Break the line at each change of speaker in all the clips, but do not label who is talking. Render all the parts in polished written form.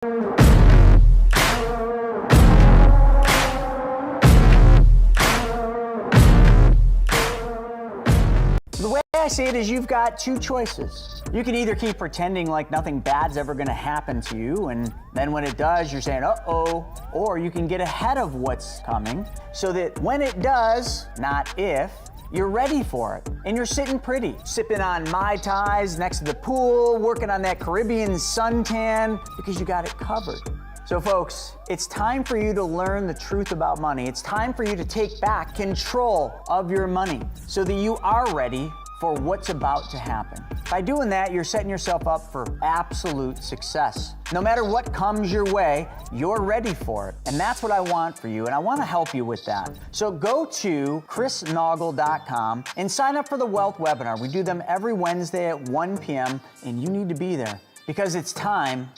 The way I see it is you've got two choices. You can either keep pretending like nothing bad's ever gonna happen to you, and then when it does, you're saying, uh-oh, or you can get ahead of what's coming so that when it does, not if, you're ready for it. And you're sitting pretty, sipping on Mai Tais next to the pool, working on that Caribbean suntan, because you got it covered. So folks, it's time for you to learn the truth about money. It's time for you to take back control of your money so that you are ready for what's about to happen. By doing that, you're setting yourself up for absolute success. No matter what comes your way, you're ready for it. And that's what I want for you, and I want to help you with that. So go to chrisnoggle.com and sign up for the Wealth Webinar. We do them every Wednesday at 1 p.m., and you need to be there because it's time.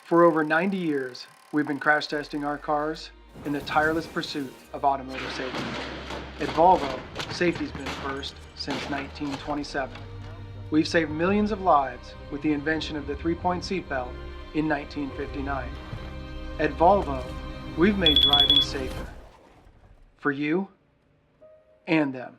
For over 90 years, we've been crash testing our cars in the tireless pursuit of automotive safety. At Volvo, safety's been first since 1927. We've saved millions of lives with the invention of the three-point seatbelt in 1959. At Volvo, we've made driving safer for you and them.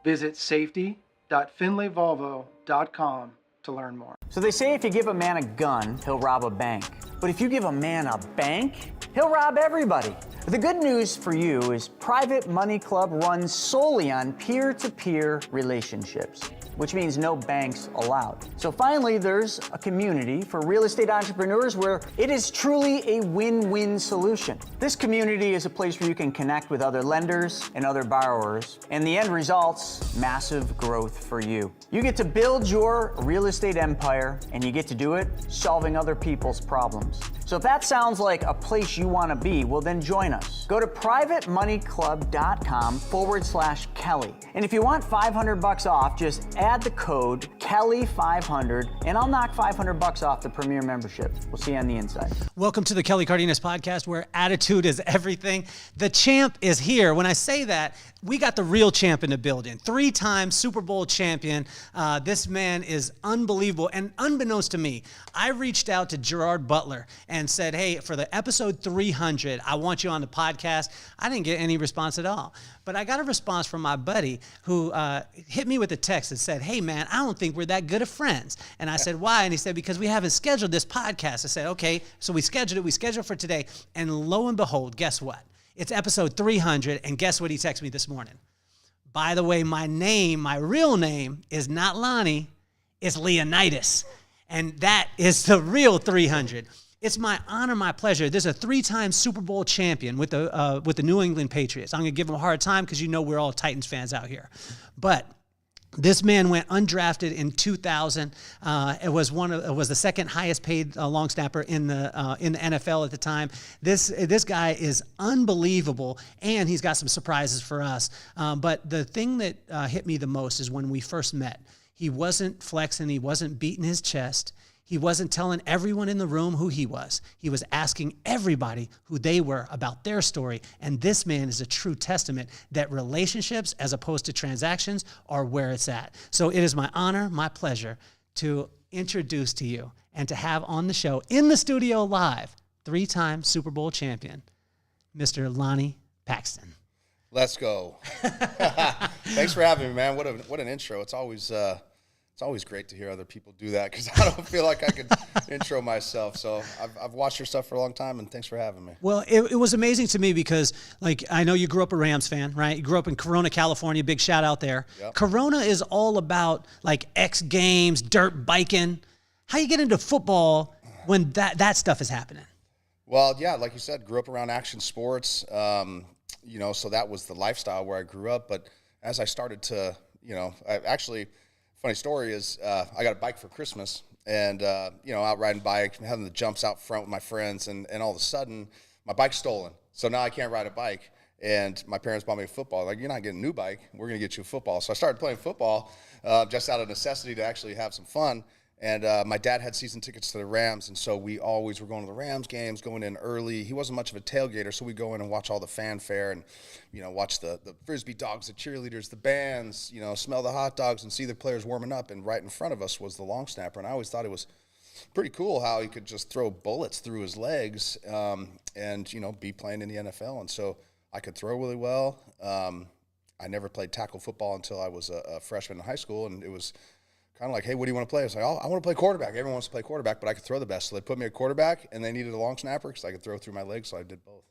Visit safety.finleyvolvo.com to learn more.
So they say if you give a man a gun, he'll rob a bank. But if you give a man a bank, he'll rob everybody. But the good news for you is Private Money Club runs solely on peer-to-peer relationships, which means no banks allowed. So finally, there's a community for real estate entrepreneurs where it is truly a win-win solution. This community is a place where you can connect with other lenders and other borrowers, and the end result's massive growth for you. You get to build your real estate empire, and you get to do it solving other people's problems. So if that sounds like a place you want to be, well then join us. Go to privatemoneyclub.com/Kelly. And if you want $500 off, just add the code Kelly500 and I'll knock $500 off the premier membership. We'll see you on the inside.
Welcome to the Kelly Cardenas podcast, where attitude is everything. The champ is here. When I say that, we got the real champ in the building. 3-time Super Bowl champion. This man is unbelievable. And unbeknownst to me, I reached out to Gerard Butler and said, hey, for the episode 300, I want you on the podcast. I didn't get any response at all. But I got a response from my buddy who hit me with a text and said, hey, man, I don't think we're that good of friends. And I said, why? And he said, because we haven't scheduled this podcast. I said, okay, so we scheduled it. We scheduled for today. And lo and behold, guess what? It's episode 300. And guess what he texted me this morning? By the way, my real name is not Lonnie. It's Leonidas. And that is the real 300. It's my honor, my pleasure. There's a 3-time Super Bowl champion with the New England Patriots. I'm going to give him a hard time because you know we're all Titans fans out here. But this man went undrafted in 2000. It was the second highest paid long snapper in the NFL at the time. This guy is unbelievable, and he's got some surprises for us. But the thing that hit me the most is when we first met. He wasn't flexing. He wasn't beating his chest. He wasn't telling everyone in the room who he was. He was asking everybody who they were about their story. And this man is a true testament that relationships, as opposed to transactions, are where it's at. So it is my honor, my pleasure to introduce to you and to have on the show, in the studio live, 3-time Super Bowl champion, Mr. Lonie Paxton.
Let's go. Thanks for having me, man. What an intro. It's always great to hear other people do that because I don't feel like I could intro myself. So I've watched your stuff for a long time, and thanks for having me.
Well, it was amazing to me because, like, I know you grew up a Rams fan, right? You grew up in Corona, California. Big shout out there. Yep. Corona is all about, like, X Games, dirt biking. How you get into football when that stuff is happening? Well,
yeah, like you said, grew up around action sports. So that was the lifestyle where I grew up. But as I started to, funny story is I got a bike for Christmas and, out riding bike, having the jumps out front with my friends. And all of a sudden, my bike's stolen. So now I can't ride a bike. And my parents bought me a football. Like, you're not getting a new bike. We're going to get you a football. So I started playing football just out of necessity to actually have some fun. And my dad had season tickets to the Rams, and so we always were going to the Rams games, going in early. He wasn't much of a tailgater, so we'd go in and watch all the fanfare and, watch the Frisbee dogs, the cheerleaders, the bands, smell the hot dogs and see the players warming up. And right in front of us was the long snapper, and I always thought it was pretty cool how he could just throw bullets through his legs and, be playing in the NFL. And so I could throw really well. I never played tackle football until I was a freshman in high school, and it was kind of like, hey, what do you want to play? I was like, oh, I want to play quarterback. Everyone wants to play quarterback, but I could throw the best. So they put me at quarterback, and they needed a long snapper because I could throw through my legs, so I did both.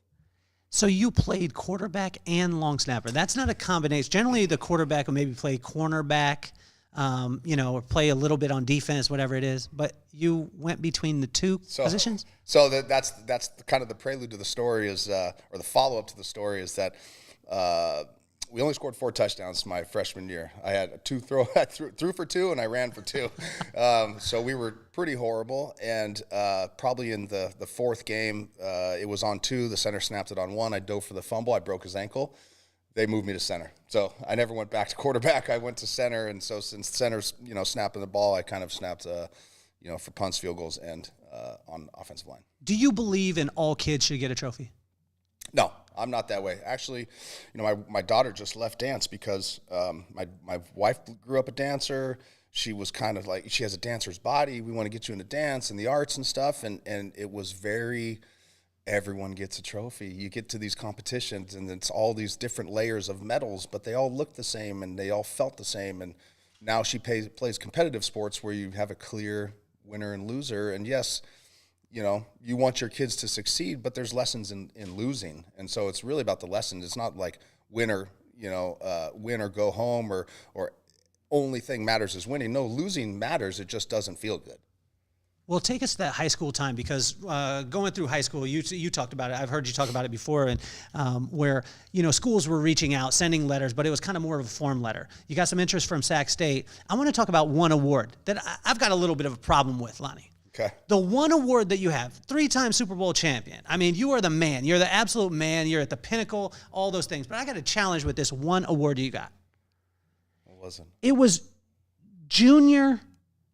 So you played quarterback and long snapper. That's not a combination. Generally, the quarterback will maybe play cornerback, or play a little bit on defense, whatever it is. But you went between the two positions?
So that's kind of the prelude to the story is, or the follow-up to the story is that we only scored 4 touchdowns my freshman year. I had I threw for 2 and I ran for 2. So we were pretty horrible. And probably in the 4th game, it was on 2. The center snapped it on 1. I dove for the fumble. I broke his ankle. They moved me to center. So I never went back to quarterback. I went to center. And so since center's, snapping the ball, I kind of snapped, for punts, field goals, and on offensive line.
Do you believe in all kids should get a trophy?
No, I'm not that way. Actually, my daughter just left dance because my wife grew up a dancer. She was kind of like, she has a dancer's body. We want to get you into dance and the arts and stuff. And it was very, everyone gets a trophy. You get to these competitions and it's all these different layers of medals, but they all look the same and they all felt the same. And now she plays competitive sports where you have a clear winner and loser. And yes, you want your kids to succeed, but there's lessons in losing. And so it's really about the lessons. It's not like win or go home or only thing matters is winning. No, losing matters. It just doesn't feel good.
Well, take us to that high school time because going through high school, you talked about it. I've heard you talk about it before, and where schools were reaching out, sending letters, but it was kind of more of a form letter. You got some interest from Sac State. I want to talk about one award that I've got a little bit of a problem with, Lonnie.
Okay.
The one award that you have, 3-time Super Bowl champion. I mean, you are the man. You're the absolute man. You're at the pinnacle, all those things. But I got a challenge with this one award you got.
What was it?
It was Junior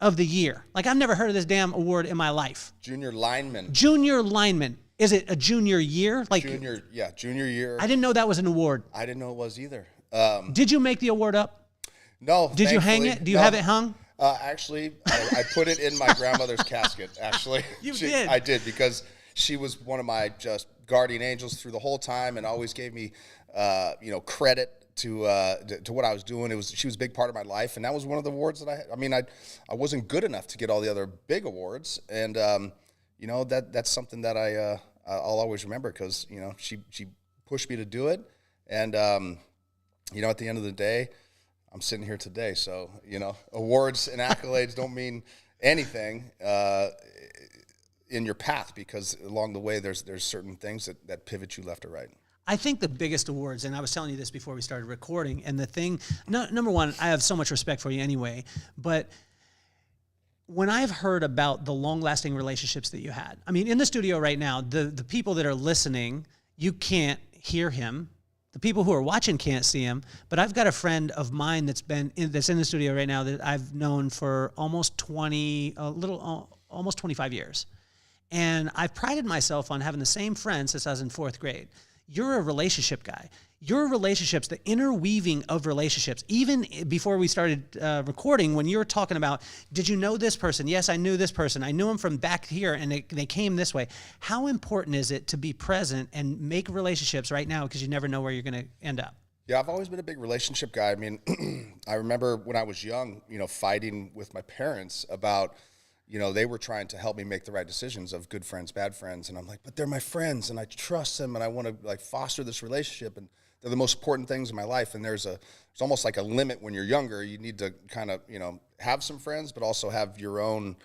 of the Year. Like, I've never heard of this damn award in my life.
Junior lineman.
Junior lineman. Is it a junior year? Like
junior year.
I didn't know that was an award.
I didn't know it was either.
Did you make the award up?
No.
Did you hang it? Do you have it hung?
Actually, I put it in my grandmother's casket, actually.
You did?
I did, because she was one of my just guardian angels through the whole time and always gave me, credit to what I was doing. She was a big part of my life, and that was one of the awards that I wasn't good enough to get all the other big awards, and, that's something that I'll always remember because, she pushed me to do it, and, at the end of the day, I'm sitting here today, so, awards and accolades don't mean anything in your path because along the way there's certain things that pivot you left or right.
I think the biggest awards, and I was telling you this before we started recording, and the thing, number one, I have so much respect for you anyway, but when I've heard about the long-lasting relationships that you had, I mean, in the studio right now, the people that are listening, you can't hear him. The people who are watching can't see him, but I've got a friend of mine that's in the studio right now that I've known for almost 25 years. And I've prided myself on having the same friend since I was in 4th grade. You're a relationship guy. Your relationships, the interweaving of relationships, even before we started recording, when you were talking about, did you know this person? Yes, I knew this person. I knew him from back here, and they came this way. How important is it to be present and make relationships right now because you never know where you're going to end up?
Yeah, I've always been a big relationship guy. I mean, I remember when I was young, fighting with my parents about, they were trying to help me make the right decisions of good friends, bad friends. And I'm like, but they're my friends and I trust them and I want to foster this relationship. And they're the most important things in my life. And there's almost like a limit when you're younger. You need to kind of, have some friends, but also have your own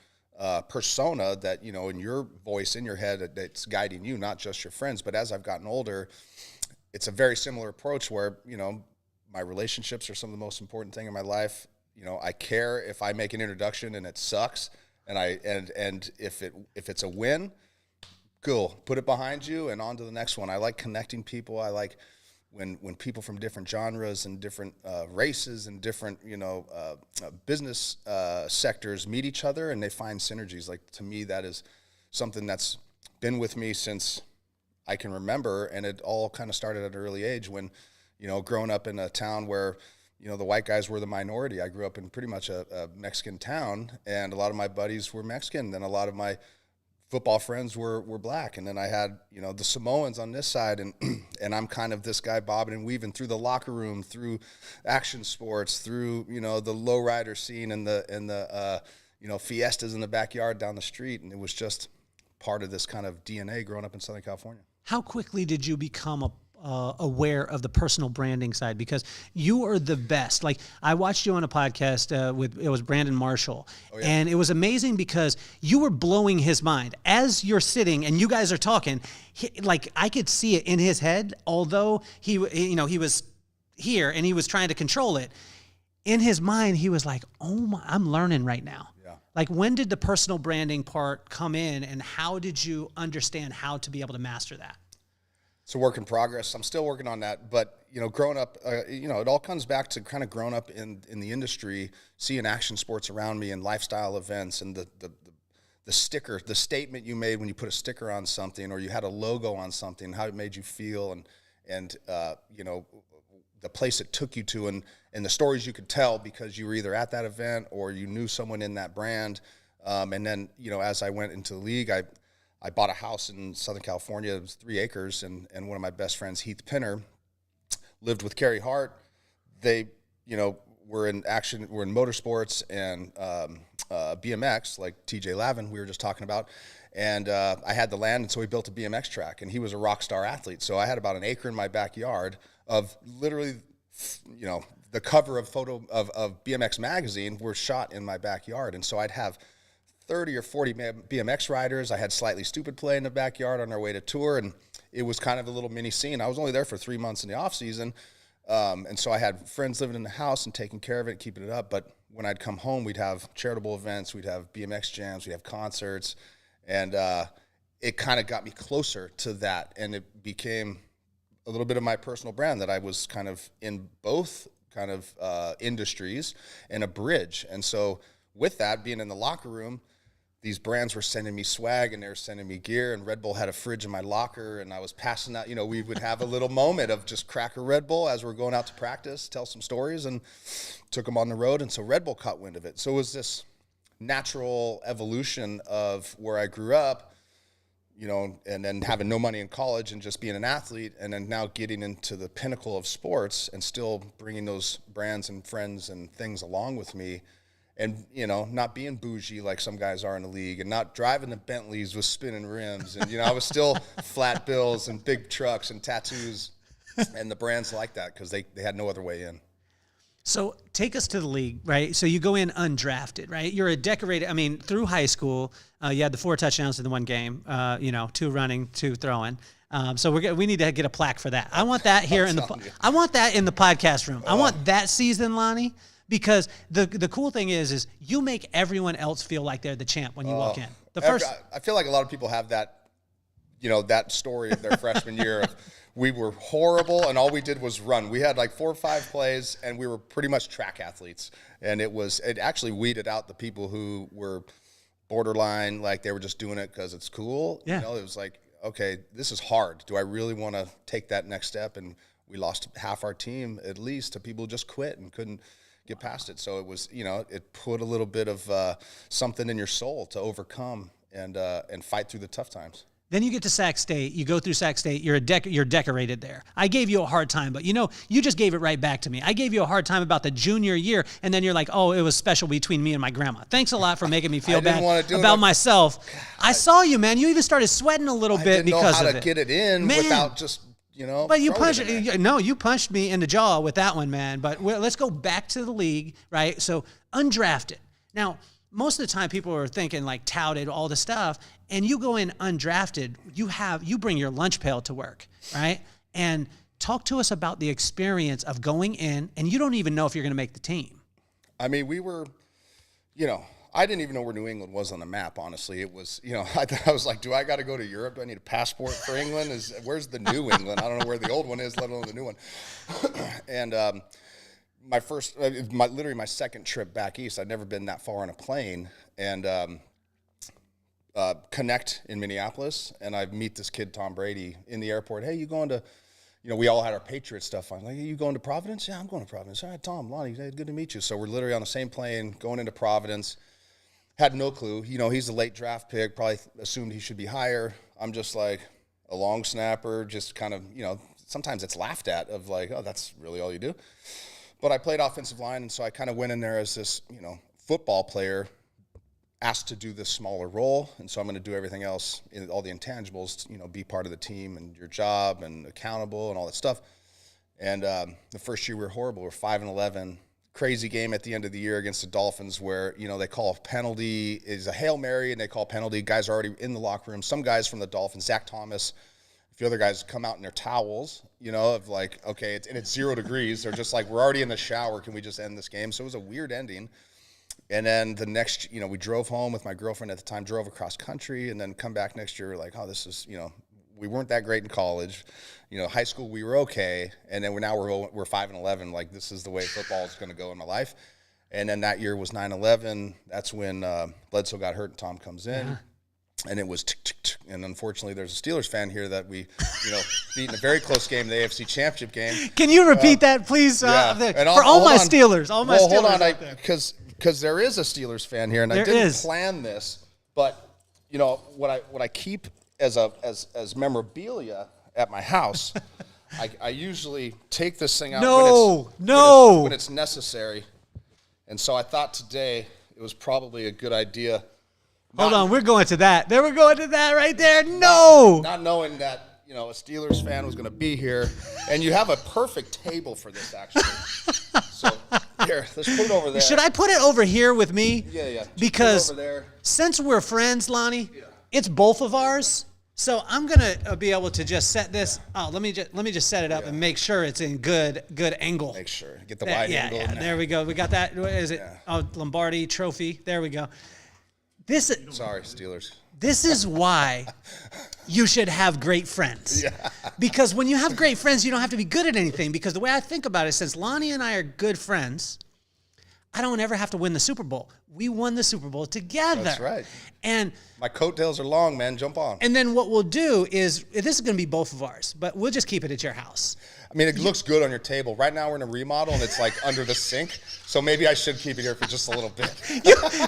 persona that, in your voice in your head that's guiding you, not just your friends. But as I've gotten older, it's a very similar approach where, my relationships are some of the most important thing in my life. I care if I make an introduction and it sucks. And if it's a win, cool, put it behind you and on to the next one. I like connecting people. I like when people from different genres and different races and different business sectors meet each other and they find synergies. Like, to me, that is something that's been with me since I can remember, and it all kind of started at an early age when, growing up in a town where you know, the white guys were the minority. I grew up in pretty much a Mexican town, and a lot of my buddies were Mexican. Then a lot of my football friends were black. And then I had, you know, the Samoans on this side, and and I'm kind of this guy bobbing and weaving through the locker room, through action sports, through, you know, the lowrider scene and the you know, fiestas in the backyard down the street. And it was just part of this kind of DNA growing up in Southern California.
How quickly did you become aware of the personal branding side? Because you are the best. Like, I watched you on a podcast it was Brandon Marshall. Oh, yeah. And it was amazing because you were blowing his mind. As you're sitting and you guys are talking, like, I could see it in his head, although he was here and he was trying to control it. In his mind, he was like, oh my, I'm learning right now. Yeah. Like, when did the personal branding part come in, and how did you understand how to be able to master that?
It's a work in progress. I'm still working on that. But, you know, growing up, you know, it all comes back to kind of growing up in the industry, seeing action sports around me and lifestyle events, and the sticker, the statement you made when you put a sticker on something, or you had a logo on something, how it made you feel, and you know, the place it took you to, and the stories you could tell because you were either at that event or you knew someone in that brand. And then, you know, as I went into the league, I bought a house in Southern California. It was 3 acres, and one of my best friends, Heath Pinner, lived with Carey Hart. They, you know, were in motorsports and BMX, like TJ Lavin we were just talking about. And I had the land, and so we built a BMX track, and he was a rock star athlete. So I had about an acre in my backyard of literally, you know, the cover of BMX magazine were shot in my backyard. And so I'd have 30 or 40 BMX riders. I had Slightly Stupid play in the backyard on our way to tour, and it was kind of a little mini scene. I was only there for 3 months in the off season, and so I had friends living in the house and taking care of it, keeping it up. But when I'd come home, we'd have charitable events, we'd have BMX jams, we'd have concerts, and it kind of got me closer to that, and it became a little bit of my personal brand that I was kind of in both kind of industries and a bridge. And so with that, being in the locker room, these brands were sending me swag, and they were sending me gear, and Red Bull had a fridge in my locker, and I was passing out, you know, we would have a little moment of just crack a Red Bull as we're going out to practice, tell some stories, and took them on the road. And so Red Bull caught wind of it. So it was this natural evolution of where I grew up, you know, and then having no money in college and just being an athlete, and then now getting into the pinnacle of sports and still bringing those brands and friends and things along with me. And, you know, not being bougie like some guys are in the league, and not driving the Bentleys with spinning rims. And, you know, I was still flat bills and big trucks and tattoos and the brands like that, because they had no other way in.
So take us to the league, right? So you go in undrafted, right? You're a decorated, I mean, through high school, you had the 4 touchdowns in the one game, you know, 2 running, 2 throwing. So we need to get a plaque for that. I want that here I want that in the podcast room. I want that season, Lonnie. Because the cool thing is you make everyone else feel like they're the champ when you walk in.
I feel like a lot of people have that, you know, that story of their freshman year. We were horrible, and all we did was run. We had like 4 or 5 plays, and we were pretty much track athletes. And it actually weeded out the people who were borderline, like they were just doing it because it's cool. Yeah. You know, it was like, okay, this is hard. Do I really want to take that next step? And we lost half our team at least to people who just quit and couldn't get past it. So it was, you know, it put a little bit of something in your soul to overcome and fight through the tough times.
Then you get to Sac State. You go through Sac State. You're decorated there. I gave you a hard time, but, you know, you just gave it right back to me. I gave you a hard time about the junior year, and then you're like, oh, it was special between me and my grandma. Thanks a lot for making me feel bad about myself. I saw you, man. You even started sweating a little bit because of it.
I didn't know how to get it in without just, you know.
But you punched me in the jaw with that one, man. But let's go back to the league, right? So undrafted. Now, most of the time people are thinking like touted, all the stuff, and you go in undrafted, you bring your lunch pail to work, right? And talk to us about the experience of going in, and you don't even know if you're going to make the team.
I mean, we were, you know, I didn't even know where New England was on the map, honestly. It was, you know, I was like, do I got to go to Europe? Do I need a passport for England? Where's the New England? I don't know where the old one is, let alone the new one. And literally my second trip back east, I'd never been that far on a plane, and connect in Minneapolis, and I meet this kid, Tom Brady, in the airport. Hey, you going to we all had our Patriot stuff on. Like, are you going to Providence? Yeah, I'm going to Providence. All right, Tom, Lonnie, good to meet you. So we're literally on the same plane going into Providence. Had no clue. He's a late draft pick, probably assumed he should be higher. I'm just like a long snapper, just kind of, sometimes it's laughed at of like, oh, that's really all you do. But I played offensive line, and so I kind of went in there as this, football player asked to do this smaller role, and so I'm going to do everything else, all the intangibles, be part of the team and your job and accountable and all that stuff. And the first year we were horrible. We're 5-11. Crazy game at the end of the year against the Dolphins where, they call a penalty, is a Hail Mary, and they call a penalty. Guys are already in the locker room. Some guys from the Dolphins, Zach Thomas, a few other guys come out in their towels, of like, okay, it's 0 degrees. They're just like, we're already in the shower. Can we just end this game? So it was a weird ending. And then the next, we drove home with my girlfriend at the time, drove across country, and then come back next year. We're like, oh, this is, we weren't that great in college. High school, we were okay. And then we're 5-11. Like, this is the way football is going to go in my life. And then that year was 9/11. That's when Bledsoe got hurt and Tom comes in. And it was tick, tick, tick. And unfortunately, there's a Steelers fan here that we, beat in a very close game, the AFC Championship game.
Can you repeat that, please? For all my Steelers. All my Steelers.
Hold on, because there is a Steelers fan here, and I didn't plan this, but what I keep as memorabilia at my house, I usually take this thing out when it's necessary, and so I thought today it was probably a good idea.
Hold on, we're going to that. We're going to that right there. No,
not knowing that a Steelers fan was going to be here, and you have a perfect table for this actually. So here, let's put it over there.
Should I put it over here with me?
Yeah.
Because
over there.
Since we're friends, Lonnie, it's both of ours. So I'm gonna be able to just set this. Oh, let me just set it up and make sure it's in good angle.
Make sure get the wide angle.
Yeah, there we go. We got that. What is it? Yeah. Oh, Lombardi Trophy. There we go.
Sorry, Steelers.
This is why you should have great friends. Yeah. Because when you have great friends, you don't have to be good at anything. Because the way I think about it, since Lonnie and I are good friends, I don't ever have to win the Super Bowl. We won the Super Bowl together.
That's right.
And
my coattails are long, man. Jump on.
And then what we'll do is, this is going to be both of ours, but we'll just keep it at your house.
I mean, it looks good on your table. Right now we're in a remodel, and it's like under the sink. So maybe I should keep it here for just a little bit.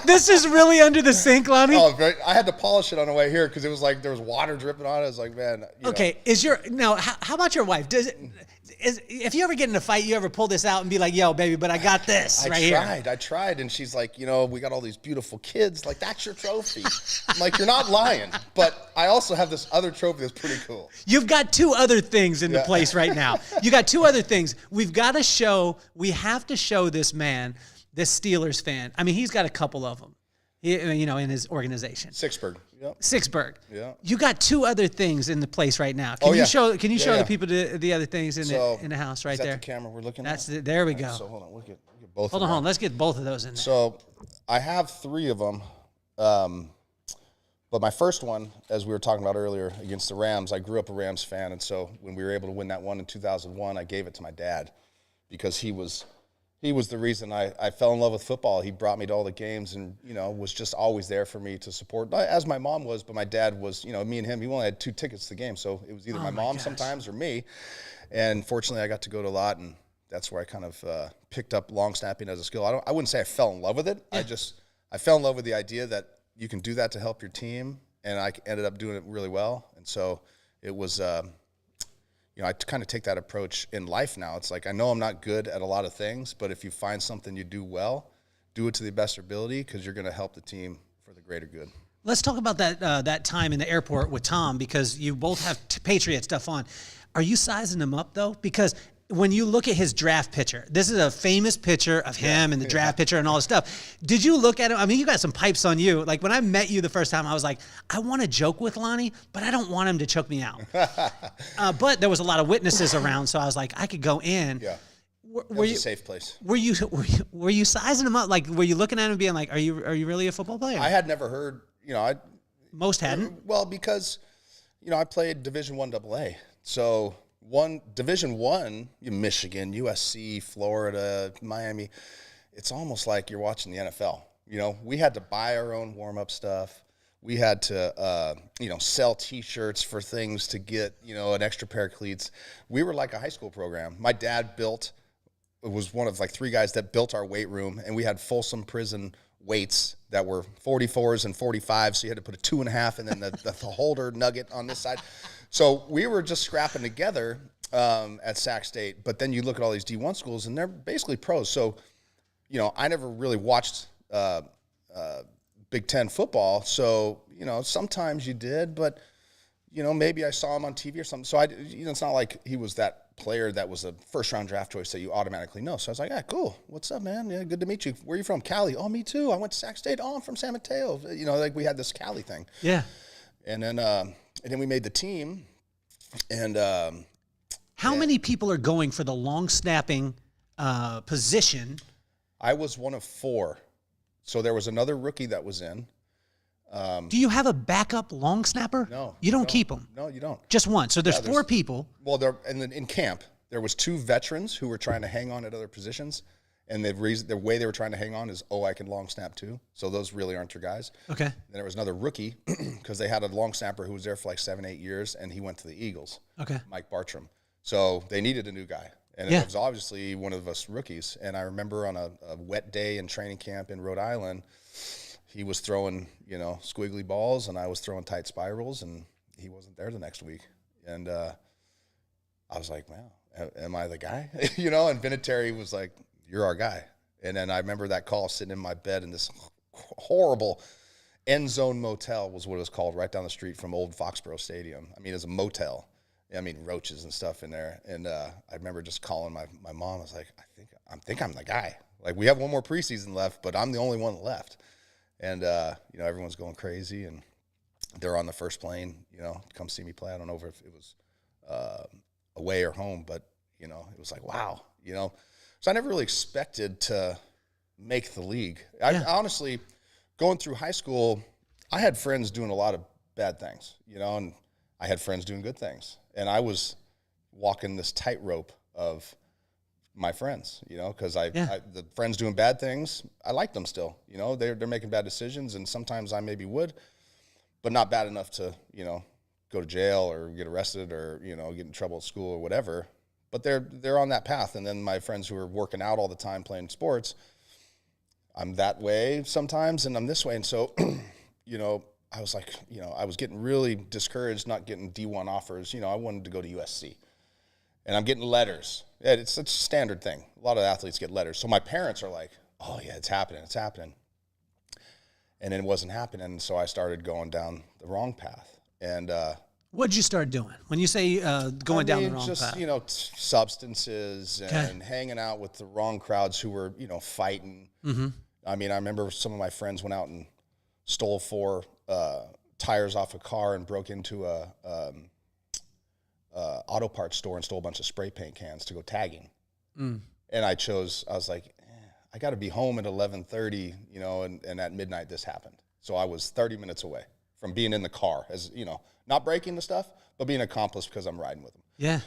This is really under the sink, Lonnie?
Oh, I had to polish it on the way here because it was like there was water dripping on it. I was like, man.
Okay, how about your wife? If you ever get in a fight, you ever pull this out and be like, yo, baby, but I got this here.
I tried. And she's like, we got all these beautiful kids. Like, that's your trophy. I'm like, you're not lying. But I also have this other trophy that's pretty cool.
You've got two other things in the place right now. You got two other things. We have to show this man, this Steelers fan. I mean, he's got a couple of them, in his organization.
Sixburg. Yep.
Sixburg.
Yeah.
You got two other things in the place right now. Can you show the people the other things in the house right there?
That's the camera we're looking
at? There we go.
So hold on, we'll get both.
Hold on. Let's get both of those in there.
So I have 3 of them. But my first one, as we were talking about earlier, against the Rams, I grew up a Rams fan, and so when we were able to win that one in 2001, I gave it to my dad because he was the reason I fell in love with football. He brought me to all the games and, was just always there for me to support, as my mom was, but my dad was, me and him, he only had 2 tickets to the game, so it was either my mom sometimes or me. And fortunately, I got to go to a lot, and that's where I kind of picked up long snapping as a skill. I wouldn't say I fell in love with it. Yeah. I fell in love with the idea that you can do that to help your team, and I ended up doing it really well. And so it was, I kind of take that approach in life now. It's like I know I'm not good at a lot of things, but if you find something you do well, do it to the best ability because you're going to help the team for the greater good.
Let's talk about that time in the airport with Tom because you both have Patriot stuff on. Are you sizing him up, though? Because when you look at his draft picture, this is a famous picture of him and the draft picture and all this stuff. Did you look at him? I mean, you got some pipes on you. Like, when I met you the first time, I was like, I want to joke with Lonnie, but I don't want him to choke me out. But there was a lot of witnesses around, so I was like, I could go in.
Yeah. It was a safe place.
Were you sizing him up? Like, were you looking at him and being like, are you really a football player?
I had never heard,
Most hadn't?
Well, because, I played Division I AA. So Division I, Michigan, USC, Florida, Miami, it's almost like you're watching the NFL. We had to buy our own warm-up stuff. We had to, sell T-shirts for things to get, an extra pair of cleats. We were like a high school program. My dad was one of like 3 guys that built our weight room, and we had Folsom Prison weights that were 44s and 45s, so you had to put a 2.5 and then the holder nugget on this side. So we were just scrapping together at Sac State, but then you look at all these D1 schools, and they're basically pros. So, I never really watched Big Ten football, so, sometimes you did, but, maybe I saw him on TV or something. So, it's not like he was that player that was a first-round draft choice that you automatically know. So I was like, cool. What's up, man? Yeah, good to meet you. Where are you from? Cali. Oh, me too. I went to Sac State. Oh, I'm from San Mateo. Like we had this Cali thing.
Yeah.
And then we made the team. And
how many people are going for the long snapping position?
I was one of 4. So there was another rookie that was in.
Do you have a backup long snapper?
No.
You don't keep them?
No, you don't.
Just one. So there's 4 people.
Well, and then in camp, there was 2 veterans who were trying to hang on at other positions. And the way they were trying to hang on is, I can long snap too. So those really aren't your guys.
Okay.
And there was another rookie because they had a long snapper who was there for like 7-8 years, and he went to the Eagles.
Okay.
Mike Bartram. So they needed a new guy. And it was obviously one of us rookies. And I remember on a wet day in training camp in Rhode Island, he was throwing, squiggly balls, and I was throwing tight spirals, and he wasn't there the next week. And I was like, wow, am I the guy? And Vinatieri was like, you're our guy. And then I remember that call sitting in my bed in this horrible end zone motel was what it was called, right down the street from old Foxborough Stadium. I mean, it was a motel. I mean, roaches and stuff in there. And I remember just calling my mom. I was like, I think I'm the guy. Like, we have one more preseason left, but I'm the only one left. And, everyone's going crazy, and they're on the first plane, to come see me play. I don't know if it was away or home, but, it was like, wow, So I never really expected to make the league. I honestly, going through high school, I had friends doing a lot of bad things, and I had friends doing good things. And I was walking this tightrope of my friends, because the friends doing bad things, I like them still, they're making bad decisions, and sometimes I maybe would, but not bad enough to, go to jail or get arrested or, get in trouble at school or whatever, but they're on that path. And then my friends who are working out all the time playing sports, I'm that way sometimes and I'm this way. And so, I was like, I was getting really discouraged, not getting D1 offers. I wanted to go to USC. And I'm getting letters. Yeah, it's such a standard thing. A lot of athletes get letters. So my parents are like, oh, yeah, it's happening. And then it wasn't happening, so I started going down the wrong path. And
what'd you start doing? When you say going down the wrong path?
Substances and hanging out with the wrong crowds who were, fighting. Mm-hmm. I mean, I remember some of my friends went out and stole 4 tires off a car and broke into a auto parts store and stole a bunch of spray paint cans to go tagging. And I was like, I got to be home at 11:30, and at midnight this happened. So I was 30 minutes away from being in the car, as not breaking the stuff, but being an accomplice because I'm riding with them.
Yeah.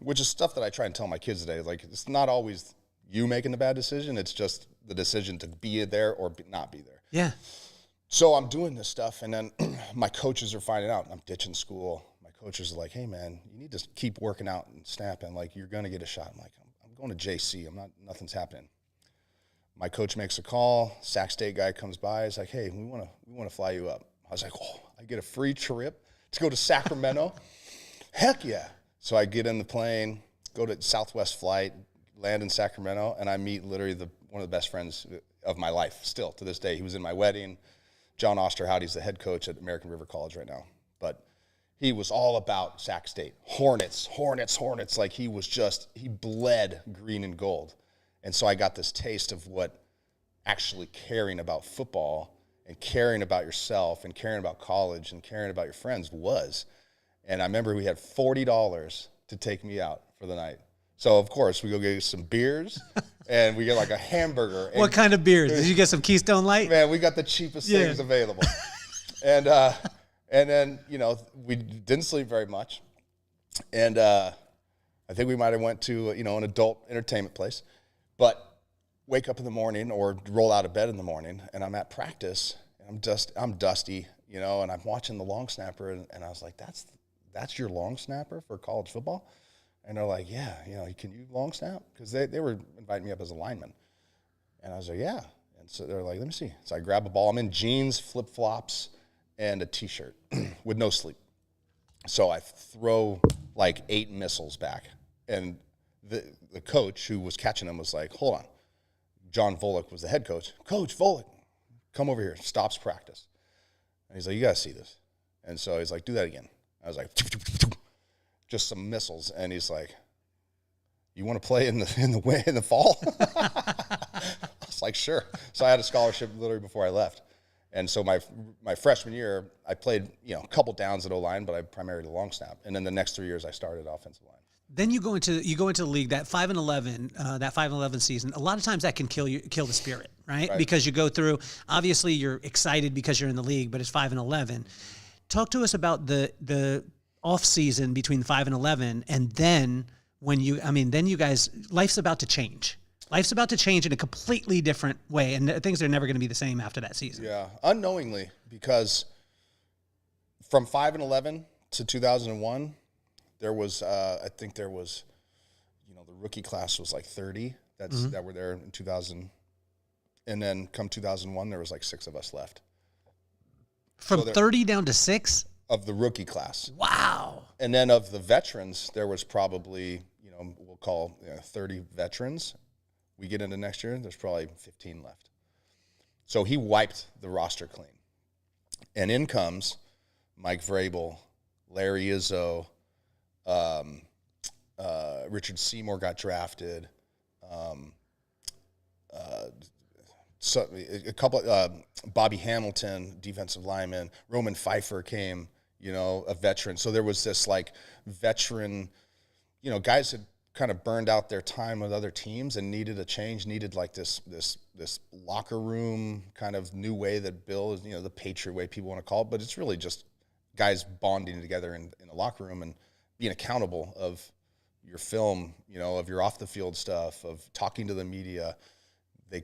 Which is stuff that I try and tell my kids today. Like, it's not always you making the bad decision. It's just the decision to be there or not be there.
Yeah.
So I'm doing this stuff, and then my coaches are finding out. I'm ditching school. My coaches are like, hey, man, you need to keep working out and snapping. Like, you're going to get a shot. I'm like, I'm going to JC. Nothing's happening. My coach makes a call. Sac State guy comes by. He's like, hey, we want to fly you up. I was like, oh, I get a free trip to go to Sacramento? Heck yeah. So I get in the plane, go to Southwest flight, land in Sacramento, and I meet literally one of the best friends of my life still to this day. He was in my wedding. John Osterhout, the head coach at American River College right now. But he was all about Sac State. Hornets. Like, he bled green and gold. And so I got this taste of what actually caring about football and caring about yourself and caring about college and caring about your friends was. And I remember we had $40 to take me out for the night. So, of course, we go get some beers, and we get like a hamburger.
What kind of beers? Did you get some Keystone Light?
Man, we got the cheapest things available. And then, we didn't sleep very much. And I think we might have went to, an adult entertainment place. But wake up in the morning or roll out of bed in the morning, and I'm at practice, and I'm dusty, you know, and I'm watching the long snapper, and I was like, that's your long snapper for college football? And they're like, yeah, you know, can you long snap? Because they were inviting me up as a lineman. And I was like, yeah. And so they're like, let me see. So I grab a ball. I'm in jeans, flip-flops, and a T-shirt with no sleep. So I throw like 8 missiles back. And the coach who was catching them was like, hold on. John Volek was the head coach. Coach Volek, come over here. Stops practice. And he's like, you got to see this. And so he's like, do that again. I was like, just some missiles. And he's like, you want to play in the fall? I was like, sure. So I had a scholarship literally before I left. And so my freshman year, I played, you know, a couple downs at O-line, but I primarily long snap. And then the next 3 years, I started offensive line.
Then you go into the league, that 5-11 season. A lot of times that can kill the spirit, right? Because you go through, obviously you're excited because you're in the league, but it's 5-11. Talk to us about the off season between 5-11, and then then you guys, life's about to change. Life's about to change in a completely different way, and things are never going to be the same after that season.
Yeah, unknowingly, because from 5-11 to 2001, there was, I think there was, you know, the rookie class was like 30 that were there in 2000, and then come 2001, there was like 6 of us left.
From 30 down to 6?
Of the rookie class.
Wow.
And then of the veterans, there was probably, you know, we'll call 30 veterans. We get into next year, there's probably 15 left. So he wiped the roster clean. And in comes Mike Vrabel, Larry Izzo, Richard Seymour got drafted. So a couple, Bobby Hamilton, defensive lineman, Roman Pfeiffer came, you know, a veteran. So there was this like veteran, you know, guys had kind of burned out their time with other teams and needed a change, needed like this locker room kind of new way that Bill is, you know, the Patriot way people want to call it, but it's really just guys bonding together in a locker room and being accountable of your film, you know, of your off the field stuff, of talking to the media.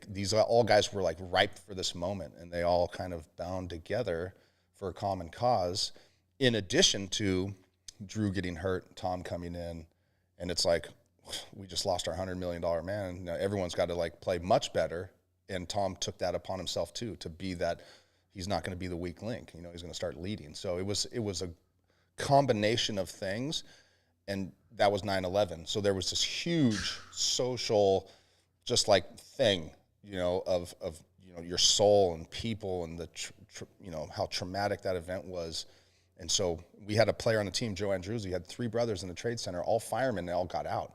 These all guys were like ripe for this moment, and they all kind of bound together for a common cause, in addition to Drew getting hurt, Tom coming in, and it's like, we just lost our $100 million man. Now everyone's got to like play much better, and Tom took that upon himself too, to be that he's not going to be the weak link. You know, he's going to start leading. So it was a combination of things, and that was 9/11. So there was this huge social, just like thing, you know, of you know, your soul and people, and the you know, how traumatic that event was. And so we had a player on the team, Joe Andrews. He had 3 brothers in the trade center, all firemen. They all got out.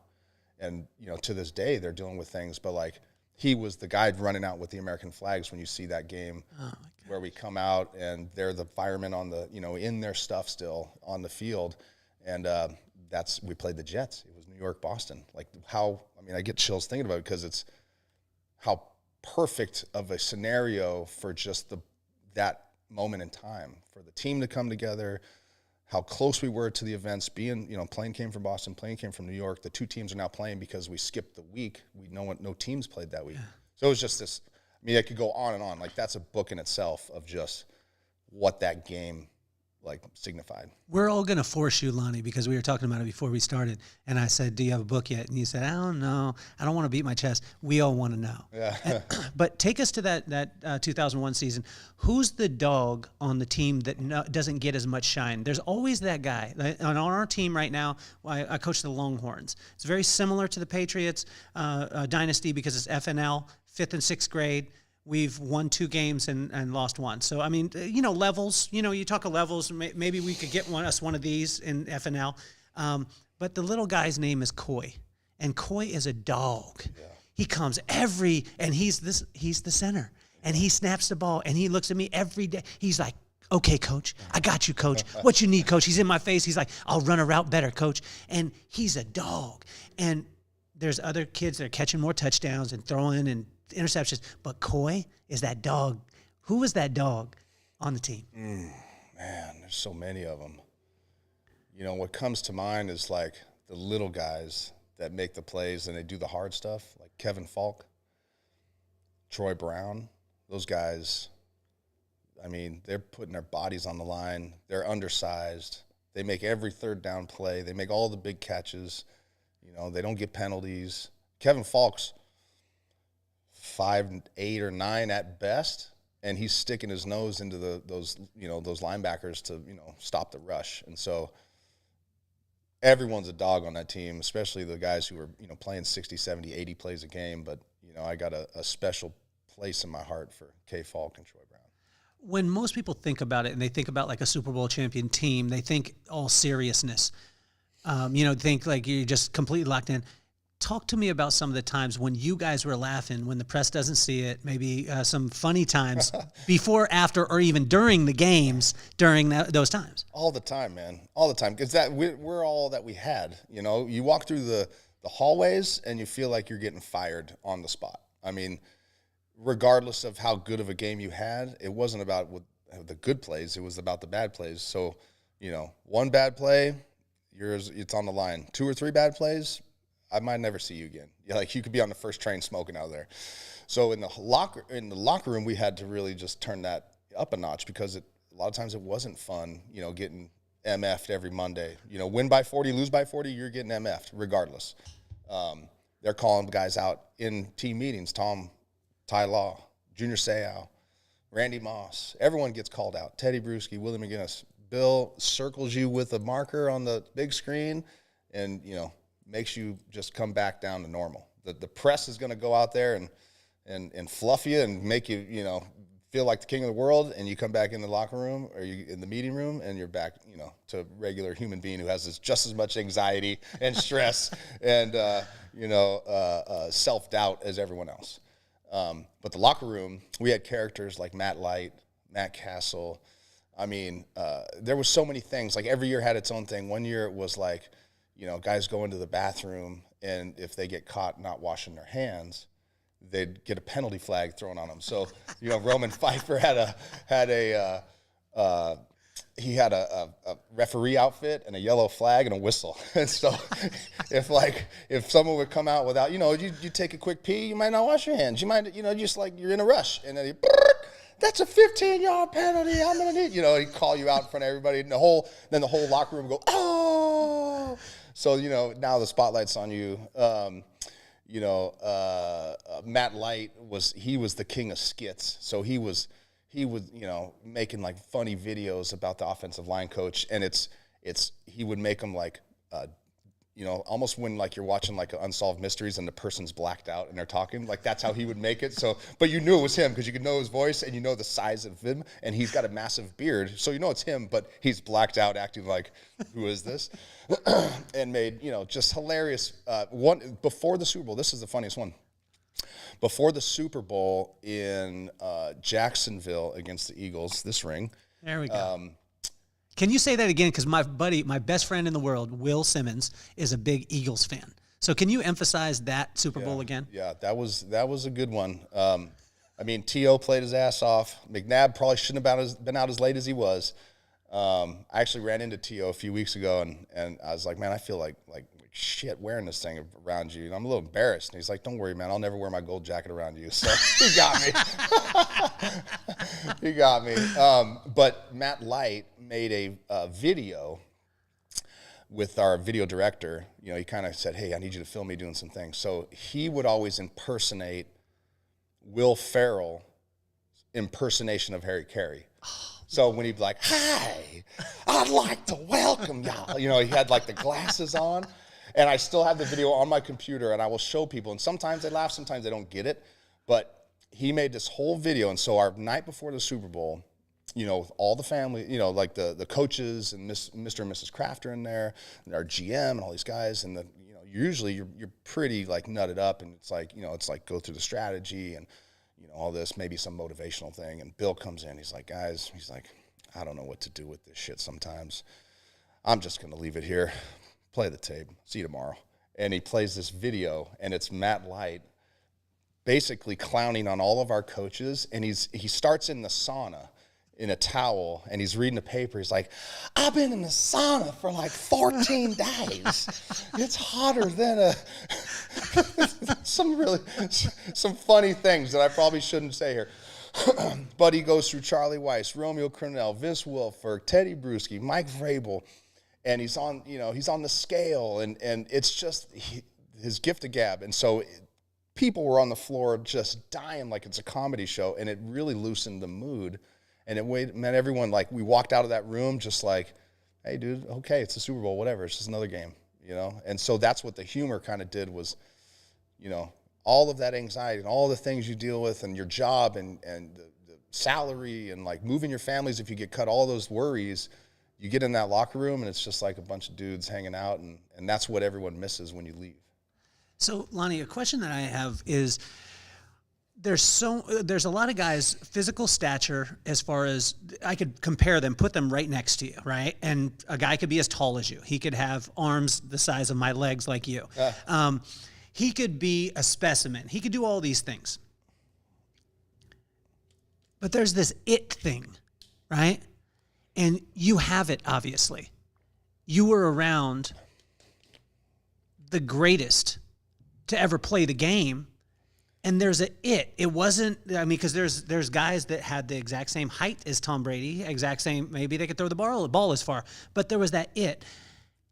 And, you know, to this day, they're dealing with things. But, like, he was the guy running out with the American flags when you see that game where we come out and they're the firemen on the, you know, in their stuff still on the field. And we played the Jets. It was New York, Boston. Like, I get chills thinking about it, because it's how perfect of a scenario for just that moment in time for the team to come together, how close we were to the events, being, you know, plane came from Boston, plane came from New York. The 2 teams are now playing because we skipped the week. No teams played that week. Yeah. So it was just this, I mean, I could go on and on. Like, that's a book in itself of just what that game like signified.
We're all going to force you, Lonnie, because we were talking about it before we started. And I said, do you have a book yet? And you said, I don't know. I don't want to beat my chest. We all want to know.
Yeah.
But take us to that 2001 season. Who's the dog on the team that doesn't get as much shine? There's always that guy. On our team right now, I coach the Longhorns. It's very similar to the Patriots dynasty, because it's FNL, 5th and 6th grade. We've won 2 games and lost 1. So, I mean, you know, levels, you know, you talk of levels, maybe we could get one of these in FNL. But the little guy's name is Coy, and Coy is a dog. Yeah. He comes and he's the center, and he snaps the ball, and he looks at me every day. He's like, okay, coach, I got you, coach. What you need, coach? He's in my face. He's like, I'll run a route better, coach. And he's a dog. And there's other kids that are catching more touchdowns and throwing and interceptions, but Coy is that dog. Who was that dog on the team?
Man, there's so many of them. You know, what comes to mind is like the little guys that make the plays and they do the hard stuff, like Kevin Falk, Troy Brown. Those guys, I mean, they're putting their bodies on the line. They're undersized. They make every third down play. They make all the big catches. You know, they don't get penalties. Kevin Falk's 5'8" or 9" at best, and he's sticking his nose into those linebackers to, stop the rush. And so everyone's a dog on that team, especially the guys who are, playing 60, 70, 80 plays a game. But, I got a special place in my heart for K. Falk and Troy Brown.
When most people think about it and they think about like a Super Bowl champion team, they think all seriousness. Think like you're just completely locked in. Talk to me about some of the times when you guys were laughing, when the press doesn't see it, maybe some funny times before, after, or even during the games during those times.
All the time, man. All the time. Because we're all that we had. You walk through the hallways and you feel like you're getting fired on the spot. I mean, regardless of how good of a game you had, it wasn't about the good plays. It was about the bad plays. So, one bad play, it's on the line. 2 or 3 bad plays, I might never see you again. You could be on the first train smoking out of there. So in the locker room, we had to really just turn that up a notch because a lot of times it wasn't fun, getting MF'd every Monday. Win by 40, lose by 40, you're getting MF'd regardless. They're calling guys out in team meetings. Ty Law, Junior Seau, Randy Moss. Everyone gets called out. Teddy Bruschi, Willie McGinnis. Bill circles you with a marker on the big screen and, makes you just come back down to normal. The press is going to go out there and fluff you and make you, feel like the king of the world, and you come back in the locker room or you in the meeting room and you're back, to a regular human being who has just as much anxiety and stress and, self-doubt as everyone else. But the locker room, we had characters like Matt Light, Matt Castle. I mean, there was so many things. Like every year had its own thing. One year it was like, guys go into the bathroom, and if they get caught not washing their hands, they'd get a penalty flag thrown on them. So, Roman Pfeiffer had a referee outfit and a yellow flag and a whistle. And so if someone would come out without, you take a quick pee, you might not wash your hands. You might, just like you're in a rush. And then that's a 15-yard penalty. I'm going to need, he'd call you out in front of everybody. And the whole locker room would go, oh. So, now the spotlight's on you. Matt Light was the king of skits. So he was, making like funny videos about the offensive line coach. And he would make them like, almost when like you're watching like Unsolved Mysteries and the person's blacked out and they're talking, like that's how he would make it. So, but you knew it was him because you could know his voice and the size of him, and he's got a massive beard. So it's him, but he's blacked out acting like, who is this? And made, just hilarious. One before the Super Bowl, this is the funniest one. Before the Super Bowl in Jacksonville against the Eagles, this ring.
There we go. Can you say that again? Because my best friend in the world, Will Simmons, is a big Eagles fan. So can you emphasize that Super Bowl again?
Yeah, that was a good one. T.O. played his ass off. McNabb probably shouldn't have been out as late as he was. I actually ran into T.O. a few weeks ago, and I was like, man, I feel like shit wearing this thing around you. And I'm a little embarrassed. And he's like, don't worry, man. I'll never wear my gold jacket around you. So he got me. He got me. But Matt Light made a video with our video director. He kind of said, hey, I need you to film me doing some things. So he would always impersonate Will Ferrell impersonation of Harry Carey. So when he'd be like, hi, I'd like to welcome y'all. He had like the glasses on. And I still have the video on my computer, and I will show people. And sometimes they laugh, sometimes they don't get it. But he made this whole video. And so our night before the Super Bowl, with all the family, like the coaches and Mr. and Mrs. Kraft are in there, and our GM and all these guys. And usually you're pretty like nutted up, and it's like, it's like go through the strategy and, all this, maybe some motivational thing. And Bill comes in. He's like, guys, I don't know what to do with this shit sometimes. I'm just going to leave it here. Play the tape. See you tomorrow. And he plays this video, and it's Matt Light basically clowning on all of our coaches. And he starts in the sauna in a towel, and he's reading a paper. He's like, I've been in the sauna for like 14 days. It's hotter than some funny things that I probably shouldn't say here. But he goes through Charlie Weiss, Romeo Crennel, Vince Wilfork, Teddy Bruschi, Mike Vrabel, and he's on the scale, and it's just his gift of gab. And so people were on the floor just dying like it's a comedy show, and it really loosened the mood. And it meant everyone, like, we walked out of that room just like, hey, dude, okay, it's the Super Bowl, whatever, it's just another game, you know? And so that's what the humor kind of did was, you know, all of that anxiety and all the things you deal with and your job and the salary and, like, moving your families if you get cut, all those worries, you get in that locker room and it's just like a bunch of dudes hanging out, and that's what everyone misses when you leave.
So, Lonnie, a question that I have is, there's a lot of guys, physical stature, as far as I could compare them, put them right next to you, right? And a guy could be as tall as you. He could have arms the size of my legs like you. He could be a specimen. He could do all these things. But there's this it thing, right? And you have it, obviously. You were around the greatest to ever play the game. And there's it wasn't, I mean, because there's guys that had the exact same height as Tom Brady, exact same, maybe they could throw the ball as far, but there was that it.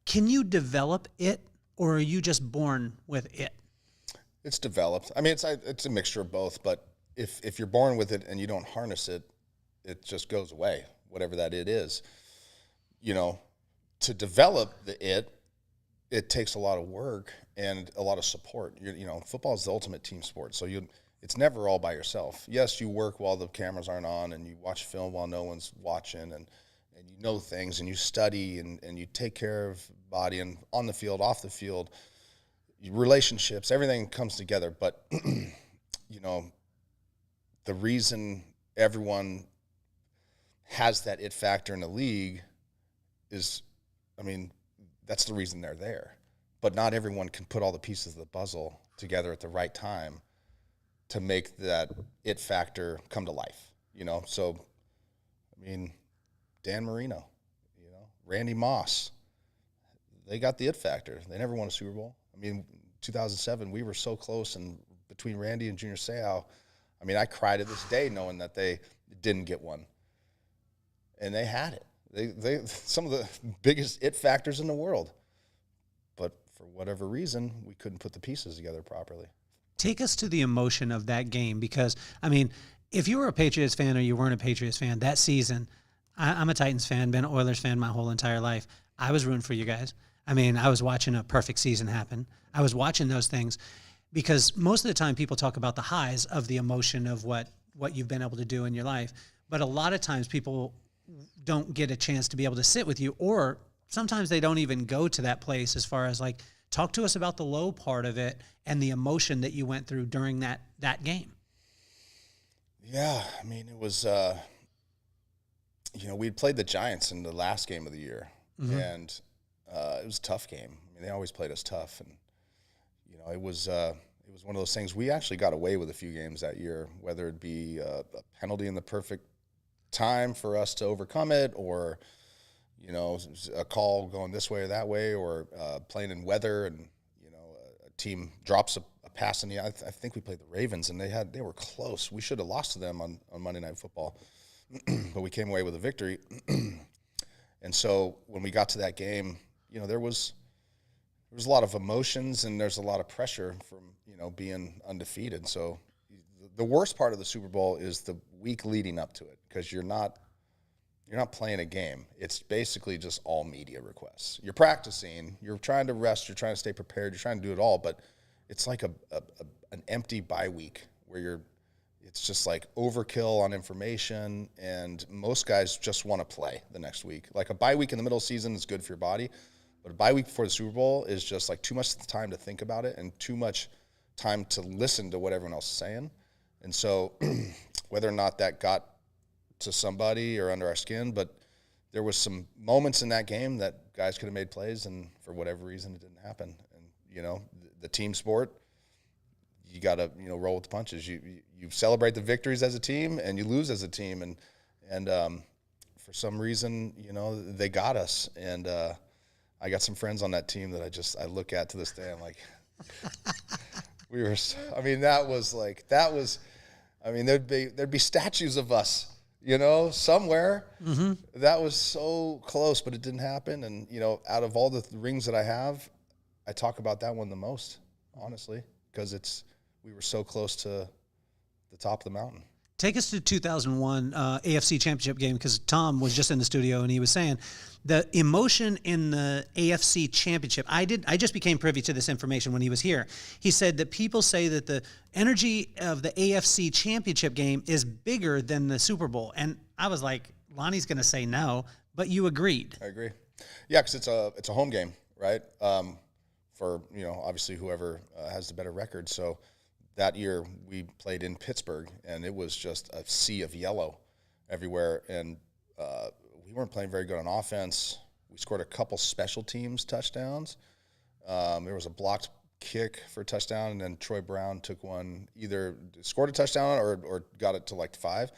Can you develop it, or are you just born with it?
It's developed. I mean, it's a mixture of both, but if you're born with it and you don't harness it, it just goes away, whatever that it is. You know, to develop it takes a lot of work and a lot of support. You know, football is the ultimate team sport, so it's never all by yourself. Yes, you work while the cameras aren't on, and you watch film while no one's watching, and you know things, and you study, and you take care of body, and on the field, off the field, relationships, everything comes together. But, you know, the reason everyone has that it factor in the league is, I mean, that's the reason they're there. But not everyone can put all the pieces of the puzzle together at the right time to make that it factor come to life, you know? So, I mean, Dan Marino, you know, Randy Moss, they got the it factor. They never won a Super Bowl. I mean, 2007, we were so close, and between Randy and Junior Seau, I mean, I cry to this day knowing that they didn't get one. And they had it. They some of the biggest it factors in the world. But for whatever reason, we couldn't put the pieces together properly.
Take us to the emotion of that game, because, I mean, if you were a Patriots fan or you weren't a Patriots fan, that season, I'm a Titans fan, been an Oilers fan my whole entire life. I was rooting for you guys. I mean, I was watching a perfect season happen. I was watching those things because most of the time people talk about the highs of the emotion of what you've been able to do in your life. But a lot of times people don't get a chance to be able to sit with you, or sometimes they don't even go to that place as far as, like, talk to us about the low part of it and the emotion that you went through during that game.
Yeah, I mean, it was, you know, we'd played the Giants in the last game of the year, and it was a tough game. I mean, they always played us tough, and, you know, it was one of those things. We actually got away with a few games that year, whether it be a penalty in the perfect time for us to overcome it, or, you know, a call going this way or that way, or playing in weather, and, you know, a team drops a pass in the. I think we played the Ravens, and they were close. We should have lost to them on Monday Night Football, but we came away with a victory. And so when we got to that game, you know, there was a lot of emotions, and there's a lot of pressure from, you know, being undefeated. So the worst part of the Super Bowl is the week leading up to it, because you're not playing a game. It's basically just all media requests. You're practicing, you're trying to rest, you're trying to stay prepared, you're trying to do it all, but it's like an empty bye week where it's just like overkill on information, and most guys just want to play the next week. Like, a bye week in the middle of the season is good for your body, but a bye week before the Super Bowl is just like too much time to think about it and too much time to listen to what everyone else is saying. And so whether or not that got to somebody or under our skin, but there was some moments in that game that guys could have made plays, and for whatever reason it didn't happen. And, you know, the team sport, you got to, you know, roll with the punches. You celebrate the victories as a team, and you lose as a team, and for some reason, you know, they got us. And I got some friends on that team that I look at to this day. I'm like, I mean, there'd be statues of us, somewhere. Mm-hmm. That was so close, but it didn't happen. And, out of all the rings that I have, I talk about that one the most, honestly, because we were so close to the top of the mountain.
Take us to 2001 AFC Championship game, because Tom was just in the studio and he was saying the emotion in the AFC Championship. I just became privy to this information when he was here. He said that people say that the energy of the AFC Championship game is bigger than the Super Bowl. And I was like, Lonnie's going to say no, but you agreed.
I agree. Yeah, because it's a home game, right? For, obviously whoever has the better record. So that year we played in Pittsburgh, and it was just a sea of yellow everywhere. And we weren't playing very good on offense. We scored a couple special teams touchdowns. There was a blocked kick for a touchdown, and then Troy Brown took one, either scored a touchdown or got it to like 5.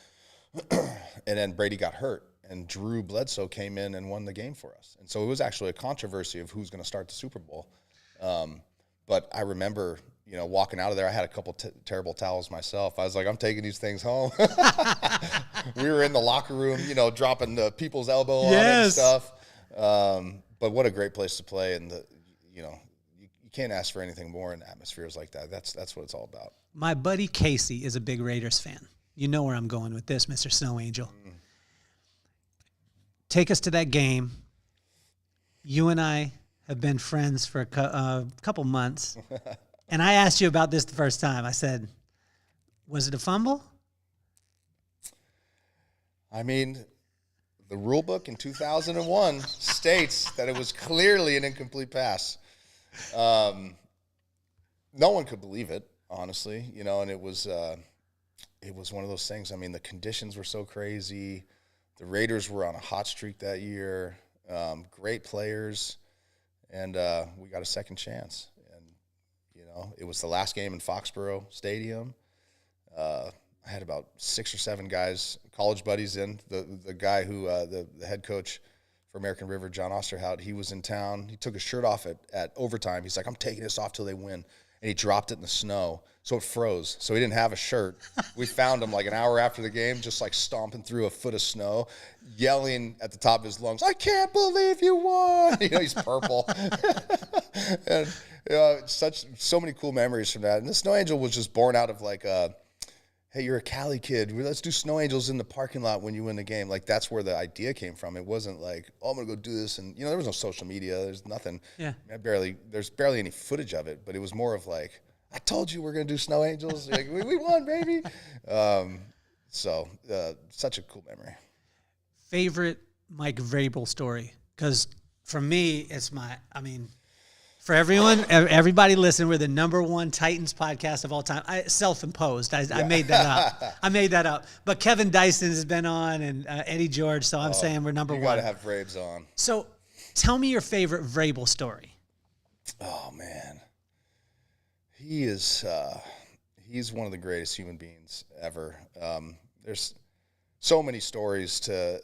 And then Brady got hurt, and Drew Bledsoe came in and won the game for us. And so it was actually a controversy of who's going to start the Super Bowl. But I remember, walking out of there, I had a couple terrible towels myself. I was like, I'm taking these things home. We were in the locker room, dropping the people's elbow on it and stuff. But what a great place to play. And, you can't ask for anything more in atmospheres like that. That's what it's all about.
My buddy Casey is a big Raiders fan. You know where I'm going with this, Mr. Snow Angel. Mm. Take us to that game. You and I have been friends for a couple months. And I asked you about this the first time. I said, was it a fumble?
I mean, the rule book in 2001 states that it was clearly an incomplete pass. No one could believe it, honestly, and it was one of those things. I mean, the conditions were so crazy. The Raiders were on a hot streak that year. Great players. And we got a second chance. And, it was the last game in Foxborough Stadium. I had about 6 or 7 guys, college buddies in. The guy who, the head coach for American River, John Osterhout, he was in town. He took his shirt off at overtime. He's like, I'm taking this off till they win. And he dropped it in the snow, so it froze. So he didn't have a shirt. We found him like an hour after the game, just like stomping through a foot of snow, yelling at the top of his lungs, I can't believe you won. He's purple. And so many cool memories from that. And the Snow Angel was just born out of like, hey, you're a Cali kid. Let's do Snow Angels in the parking lot when you win the game. Like, that's where the idea came from. It wasn't like, oh, I'm going to go do this. And, there was no social media. There's nothing. Yeah. There's barely any footage of it. But it was more of like, I told you we're going to do Snow Angels. Like, we won, baby. Such a cool memory.
Favorite Mike Vrabel story? Because for me, it's for everyone, everybody listen, we're the #1 Titans podcast of all time. Self-imposed. I made that up. But Kevin Dyson has been on, and Eddie George, so I'm saying we're #1. You
got to have Vrabes on.
So tell me your favorite Vrabel story.
Oh, man. He's one of the greatest human beings ever. There's so many stories to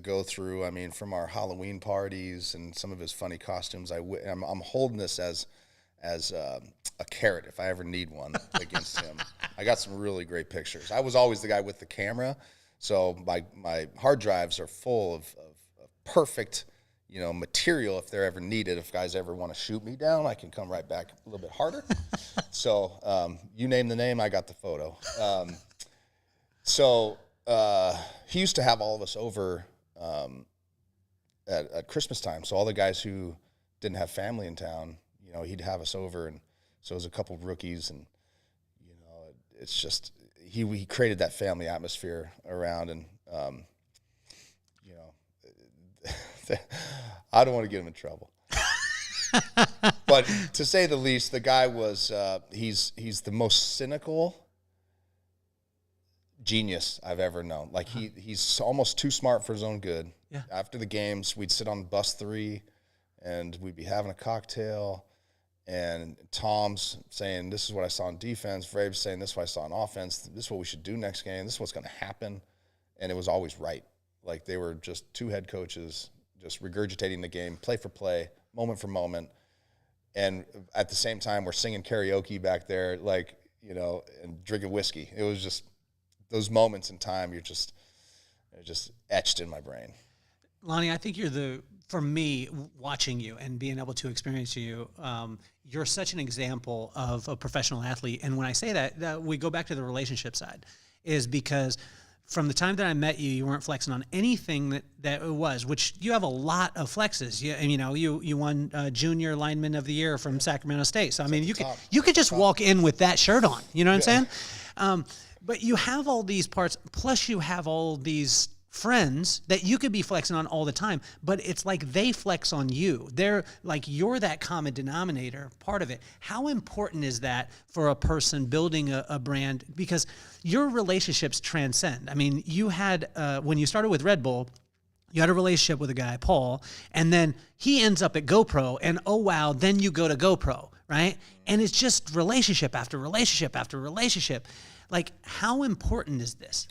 go through. I mean, from our Halloween parties and some of his funny costumes. I'm holding this as a carrot if I ever need one against him. I got some really great pictures. I was always the guy with the camera, so my hard drives are full of perfect, material if they're ever needed. If guys ever want to shoot me down, I can come right back a little bit harder. So you name the name, I got the photo. He used to have all of us over at Christmas time. So all the guys who didn't have family in town, he'd have us over. And so it was a couple of rookies. And, it's just he created that family atmosphere around. And, I don't want to get him in trouble. But to say the least, the guy was he's the most cynical genius I've ever known. Like he's almost too smart for his own good. Yeah. After the games, we'd sit on bus 3 and we'd be having a cocktail, and Tom's saying, this is what I saw on defense. Vrabe's saying, this is what I saw on offense. This is what we should do next game. This is what's going to happen. And it was always right. Like, they were just 2 head coaches just regurgitating the game, play for play, moment for moment. And at the same time, we're singing karaoke back there, like, and drinking whiskey. It was just those moments in time, they're just etched in my brain.
Lonnie, I think for me, watching you and being able to experience you, you're such an example of a professional athlete. And when I say that we go back to the relationship side, is because from the time that I met you, you weren't flexing on anything that it was, which you have a lot of flexes. You won Junior Lineman of the Year from Sacramento State. So, I mean, you could just walk in with that shirt on. You know what I'm saying? But you have all these parts, plus you have all these friends that you could be flexing on all the time, but it's like they flex on you. They're like, you're that common denominator part of it. How important is that for a person building a brand? Because your relationships transcend. I mean, you had, when you started with Red Bull, you had a relationship with a guy, Paul, and then he ends up at GoPro, and oh wow, then you go to GoPro, right? And it's just relationship after relationship after relationship. Like, how important is this?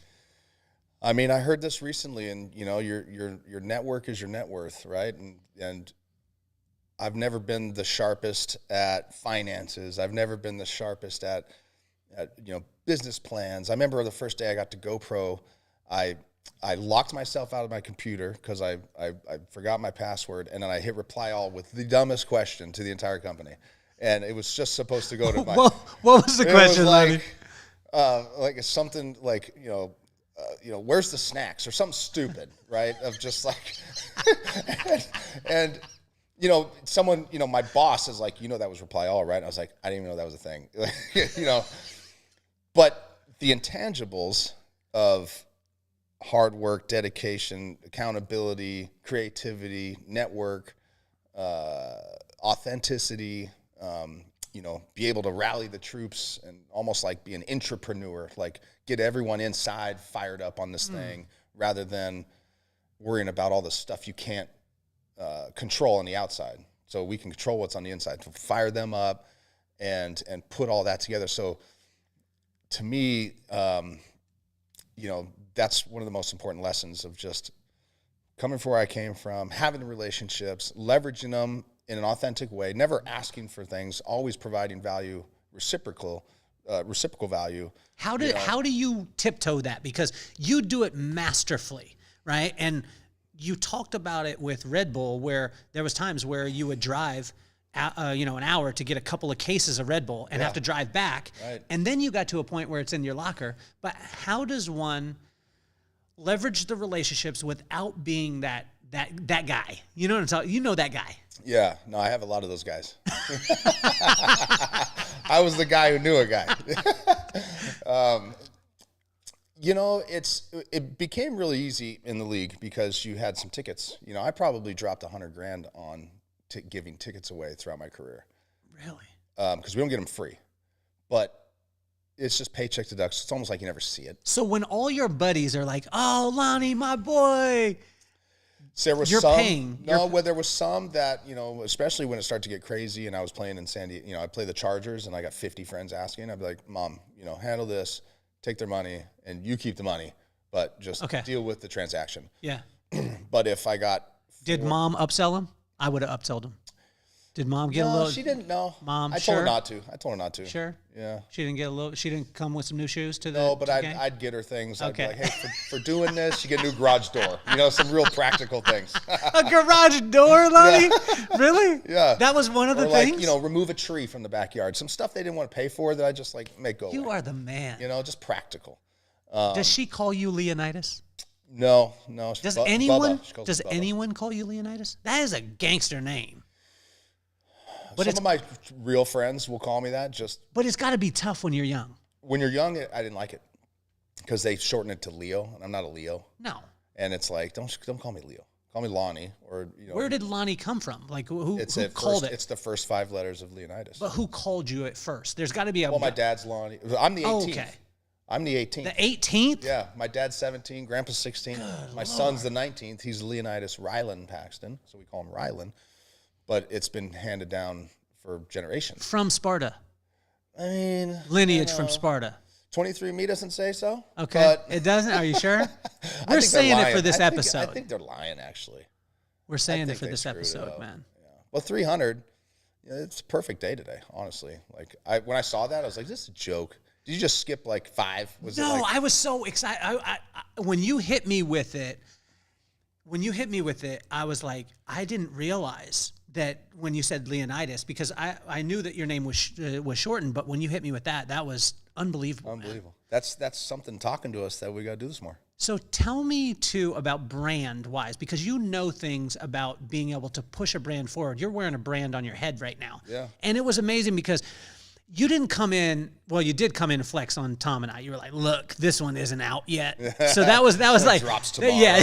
I mean, I heard this recently, and your network is your net worth, right? And I've never been the sharpest at finances. I've never been the sharpest at business plans. I remember the first day I got to GoPro, I locked myself out of my computer because I forgot my password, and then I hit reply all with the dumbest question to the entire company, and it was just supposed to go to my.
What was the question, Lonnie?
Like it's something like where's the snacks or something stupid, right? Of just like, and someone, my boss is like, that was reply all, right? And I was like, I didn't even know that was a thing, but the intangibles of hard work, dedication, accountability, creativity, network, authenticity, be able to rally the troops and almost like be an intrapreneur, like get everyone inside fired up on this thing rather than worrying about all the stuff you can't control on the outside. So we can control what's on the inside, to fire them up and put all that together. So to me, that's one of the most important lessons of just coming from where I came from, having the relationships, leveraging them in an authentic way, never asking for things, always providing value, reciprocal value.
How do you tiptoe that? Because you do it masterfully, right? And you talked about it with Red Bull, where there was times where you would drive, an hour to get a couple of cases of Red Bull and have to drive back,
right.
And then you got to a point where it's in your locker. But how does one leverage the relationships without being that guy? You know what I'm talking? You know that guy.
Yeah, no, I have a lot of those guys. I was the guy who knew a guy. It became really easy in the league because you had some tickets. I probably dropped $100,000 on giving tickets away throughout my career.
Really?
Because we don't get them free, but it's just paycheck deductions. It's almost like you never see it.
So when all your buddies are like, "Oh, Lonnie, my boy,"
so there was
you're
some,
paying.
There was some that, especially when it started to get crazy and I was playing in San Diego, I play the Chargers and I got 50 friends asking. I'd be like, Mom, handle this, take their money and you keep the money, but just deal with the transaction.
Yeah.
But if I got...
Did Mom upsell him? I would have upsold him. Did Mom get a little?
No, she didn't know.
Mom,
I told her not to.
Sure.
Yeah.
She didn't get a little. She didn't come with some new shoes to the.
No, but
game?
I'd get her things.
Okay.
I'd be like, hey, for doing this, you get a new garage door. Some real practical things.
A garage door, Lonnie? Yeah. Really?
Yeah.
That was one of the things.
Remove a tree from the backyard. Some stuff they didn't want to pay for that I just make go.
You
away.
are the man.
Just practical.
Does she call you Leonidas?
No.
Does anyone?
Bubba.
Does anyone call you Leonidas? That is a gangster name.
But some of my real friends will call me that.
But it's got to be tough when you're young.
When you're young, I didn't like it because they shorten it to Leo, and I'm not a Leo.
No.
And it's like, don't call me Leo. Call me Lonnie. Or
Where did Lonnie come from? Like who called it?
It's the first 5 letters of Leonidas.
But who called you at first? There's got to be a.
Well, my dad's Lonnie. I'm the 18th.
Oh, okay.
I'm the 18th.
The 18th?
Yeah. My dad's 17. Grandpa's 16. My son's the 19th. He's Leonidas Rylan Paxton, so we call him Rylan. But it's been handed down for generations.
From Sparta.
I mean,
lineage from Sparta.
23andMe doesn't say so.
Okay.
But
it doesn't? Are you sure? We're saying it for this episode.
I think they're lying, actually.
We're saying it for this episode, man.
Yeah. Well, 300, it's a perfect day today, honestly. Like, when I saw that, I was like, this is a joke. Did you just skip like 5?
No, I was so excited. When you hit me with it, I was like, I didn't realize that when you said Leonidas, because I knew that your name was shortened, but when you hit me with that was unbelievable.
Unbelievable. Man. That's something talking to us that we got to do this more.
So tell me too about brand wise, because you know things about being able to push a brand forward. You're wearing a brand on your head right now.
Yeah.
And it was amazing because you didn't come in, well, you did come in and flex on Tom and I. You were like, look, this one isn't out yet. So that was like,
drops tomorrow.
Yeah,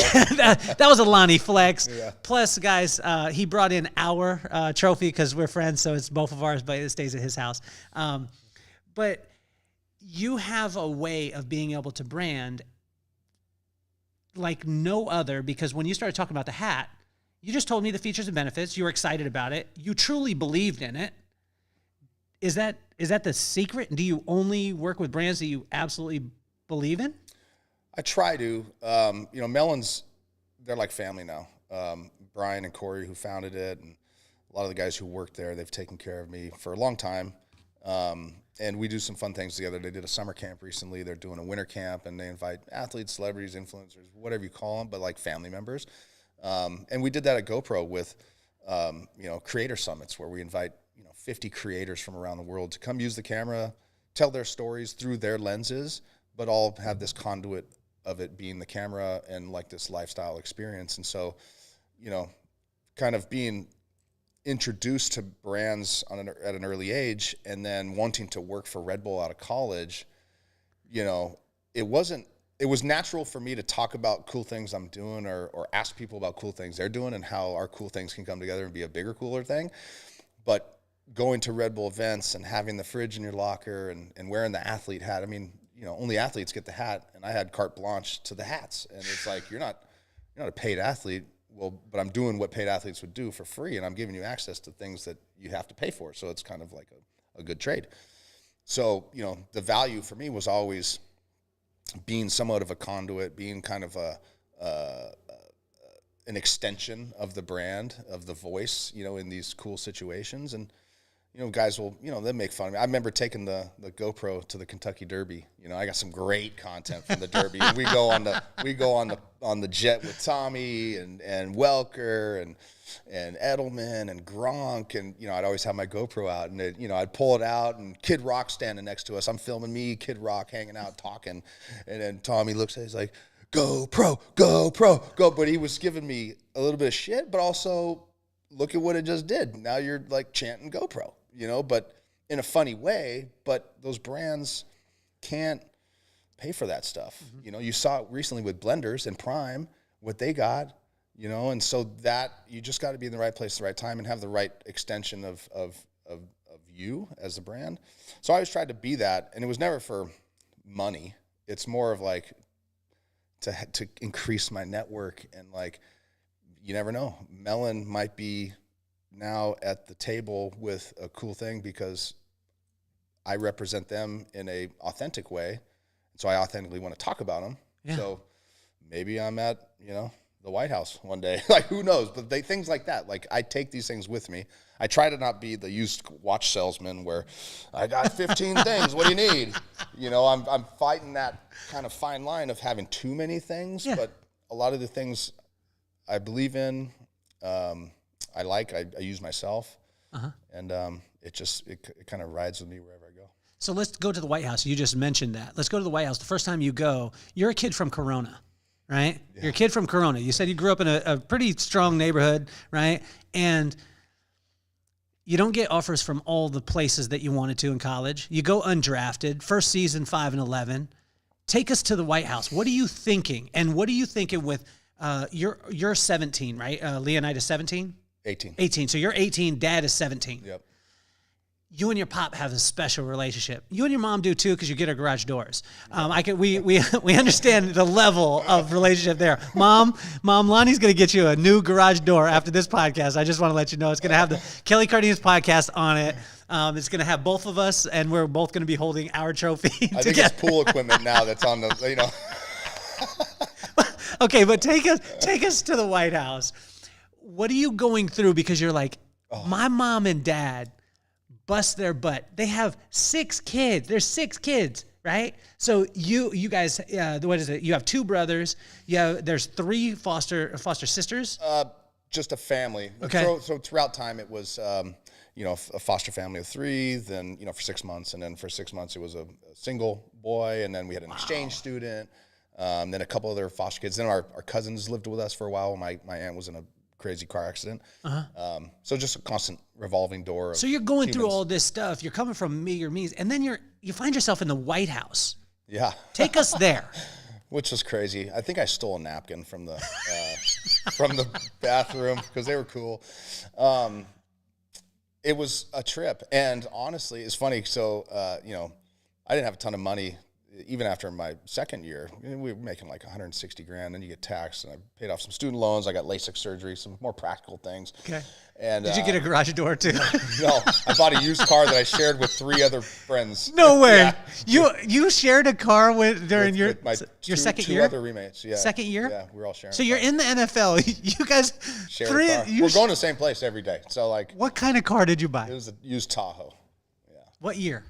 that was a Lonnie flex.
Yeah.
Plus, guys, he brought in our trophy because we're friends, so it's both of ours, but it stays at his house. But you have a way of being able to brand like no other, because when you started talking about the hat, you just told me the features and benefits. You were excited about it. You truly believed in it. Is that the secret? Do you only work with brands that you absolutely believe in?
I try to. Mellon's, they're like family now. Brian and Corey, who founded it, and a lot of the guys who worked there, they've taken care of me for a long time. And we do some fun things together. They did a summer camp recently. They're doing a winter camp, and they invite athletes, celebrities, influencers, whatever you call them, but like family members. And we did that at GoPro with, creator summits where we invite 50 creators from around the world to come use the camera, tell their stories through their lenses, but all have this conduit of it being the camera and like this lifestyle experience. And so, kind of being introduced to brands at an early age and then wanting to work for Red Bull out of college, it was natural for me to talk about cool things I'm doing or ask people about cool things they're doing and how our cool things can come together and be a bigger, cooler thing. But going to Red Bull events and having the fridge in your locker and wearing the athlete hat, only athletes get the hat, and I had carte blanche to the hats. And it's like, you're not a paid athlete. Well, but I'm doing what paid athletes would do for free, and I'm giving you access to things that you have to pay for. So it's kind of like a good trade. So, the value for me was always being somewhat of a conduit, being kind of an extension of the brand, of the voice, in these cool situations. And, guys will, they make fun of me. I remember taking the GoPro to the Kentucky Derby. I got some great content from the Derby. And we go on the jet with Tommy and Welker and Edelman and Gronk, and I'd always have my GoPro out, and I'd pull it out, and Kid Rock standing next to us. I'm filming me, Kid Rock hanging out talking, and then Tommy looks at it, he's like, GoPro, GoPro, go. But he was giving me a little bit of shit, but also look at what it just did. Now you're like chanting GoPro, but in a funny way. But those brands can't pay for that stuff. Mm-hmm. You saw it recently with Blenders and Prime, what they got, and so that you just got to be in the right place at the right time and have the right extension of you as a brand. So I always tried to be that, and it was never for money. It's more of like to increase my network, and like, you never know. Mellon might be now at the table with a cool thing because I represent them in a authentic way. So I authentically want to talk about them. Yeah. So maybe I'm at, the White House one day. Like, who knows? But things like that. Like, I take these things with me. I try to not be the used watch salesman where I got 15 things. What do you need? I'm fighting that kind of fine line of having too many things. Yeah. But a lot of the things I believe in, I use myself. Uh-huh. And it kind of rides with me wherever I go.
So let's go to the White House. You just mentioned that. Let's go to the White House. The first time you go, you're a kid from Corona, right? Yeah. You're a kid from Corona. You said you grew up in a pretty strong neighborhood, right? And you don't get offers from all the places that you wanted to in college. You go undrafted, first season 5-11. Take us to the White House. What are you thinking? And what are you thinking with you're 17, right? Leonidas 17?
18.
18. So you're 18, dad is 17.
Yep.
You and your pop have a special relationship. You and your mom do too, because you get her garage doors. We understand the level of relationship there. Mom, Lonnie's going to get you a new garage door after this podcast. I just want to let you know it's going to have the Kelly Cardenas podcast on it. It's going to have both of us, and we're both going to be holding our trophy together.
I think it's pool equipment now that's on the,
Okay, but take us to the White House. What are you going through? Because you're like, my mom and dad bust their butt. They have 6 kids. There's 6 kids, right? So you guys, what is it? You have 2 brothers. There's 3 foster sisters.
Just a family.
Okay.
So throughout time, it was, a foster family of 3, then, for 6 months. And then for 6 months, it was a single boy. And then we had an exchange student, then a couple other foster kids. Then our cousins lived with us for a while. My aunt was in a crazy car accident. So just a constant revolving door.
So you're going through all this stuff. You're coming from me's, and then you find yourself in the White House.
Yeah.
Take us there.
Which was crazy. I think I stole a napkin from the bathroom because they were cool. It was a trip, and honestly, it's funny. So I didn't have a ton of money even after my second year. We were making like 160 grand, then you get taxed, and I paid off some student loans. I got LASIK surgery, some more practical things.
Okay.
And
did you get a garage door too?
No, I bought a used car that I shared with 3 other friends.
No way.
Yeah.
You shared a car during your second
two
year?
other roommates. Yeah.
Second year?
Yeah, we were all sharing.
So you're in the NFL. You guys
share a car. We're going to the same place every day. So like,
what kind of car did you buy?
it was a used Tahoe. Yeah.
What year?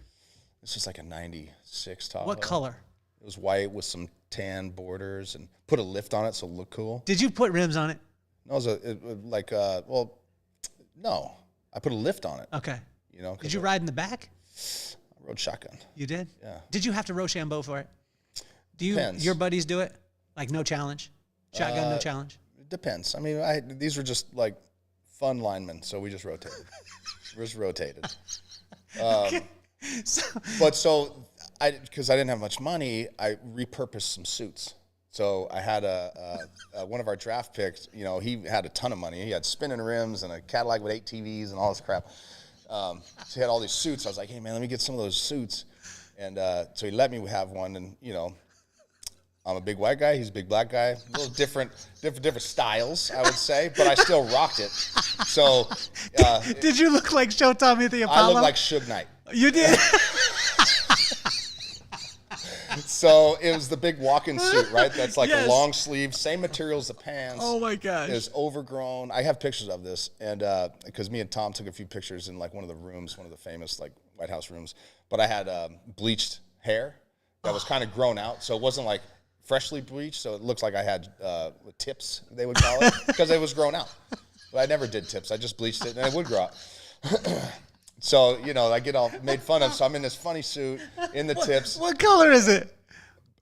This was like a 96 Tahoe.
What color?
It was white with some tan borders and put a lift on it so it looked cool.
Did you put rims on it?
No, it was no. I put a lift on it.
Okay. Did
'cause
you ride in the back?
I rode shotgun.
You did?
Yeah.
Did you have to Rochambeau for it?
Depends.
Your buddies do it? Like no challenge? Shotgun, no challenge?
It depends. I mean, these were just like fun linemen, so we just rotated.
Okay.
Because I didn't have much money, I repurposed some suits. So I had one of our draft picks, he had a ton of money. He had spinning rims and a Cadillac with 8 TVs and all this crap. So he had all these suits. I was like, hey, man, let me get some of those suits. And so he let me have one. And, I'm a big white guy. He's a big black guy. A little different styles, I would say. But I still rocked it. So.
Did you look like Showtime at the Apollo?
I looked like Suge Knight.
You did?
So it was the big walk-in suit, right? That's like a long sleeve, same material as the pants.
Oh my gosh!
It was overgrown. I have pictures of this, and because me and Tom took a few pictures in like one of the rooms, one of the famous like White House rooms. But I had bleached hair that was kind of grown out, so it wasn't like freshly bleached. So it looks like I had tips, they would call it, because it was grown out. But I never did tips. I just bleached it, and it would grow out. So, I get all made fun of. So I'm in this funny suit in the tips.
What color is it?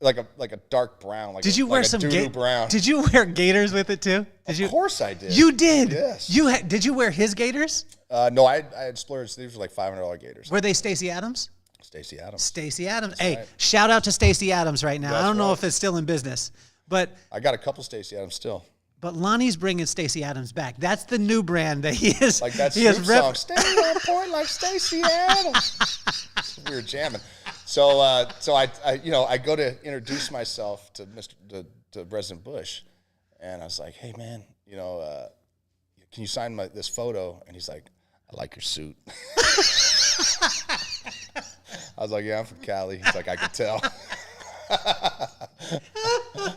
Like a dark brown.
Did you wear some
brown?
Did you wear gaiters with it too?
Of course I did.
You did?
Yes.
Did you wear his gaiters?
No, I had splurged. These were like $500 gaiters.
Were they Stacey Adams?
Stacey Adams.
Stacey Adams.
That's
Hey,
right.
shout out to Stacey Adams right now.
That's
I don't know
right.
if it's still in business, but
I got a couple Stacey Adams still.
But Lonnie's bringing Stacey Adams back. That's the new brand that he is.
Like that
he
Snoop song, "Stay on point like Stacey Adams." We were jamming. So I go to introduce myself to to President Bush, and I was like, "Hey man, can you sign this photo?" And he's like, "I like your suit." I was like, "Yeah, I'm from Cali." He's like, "I could tell."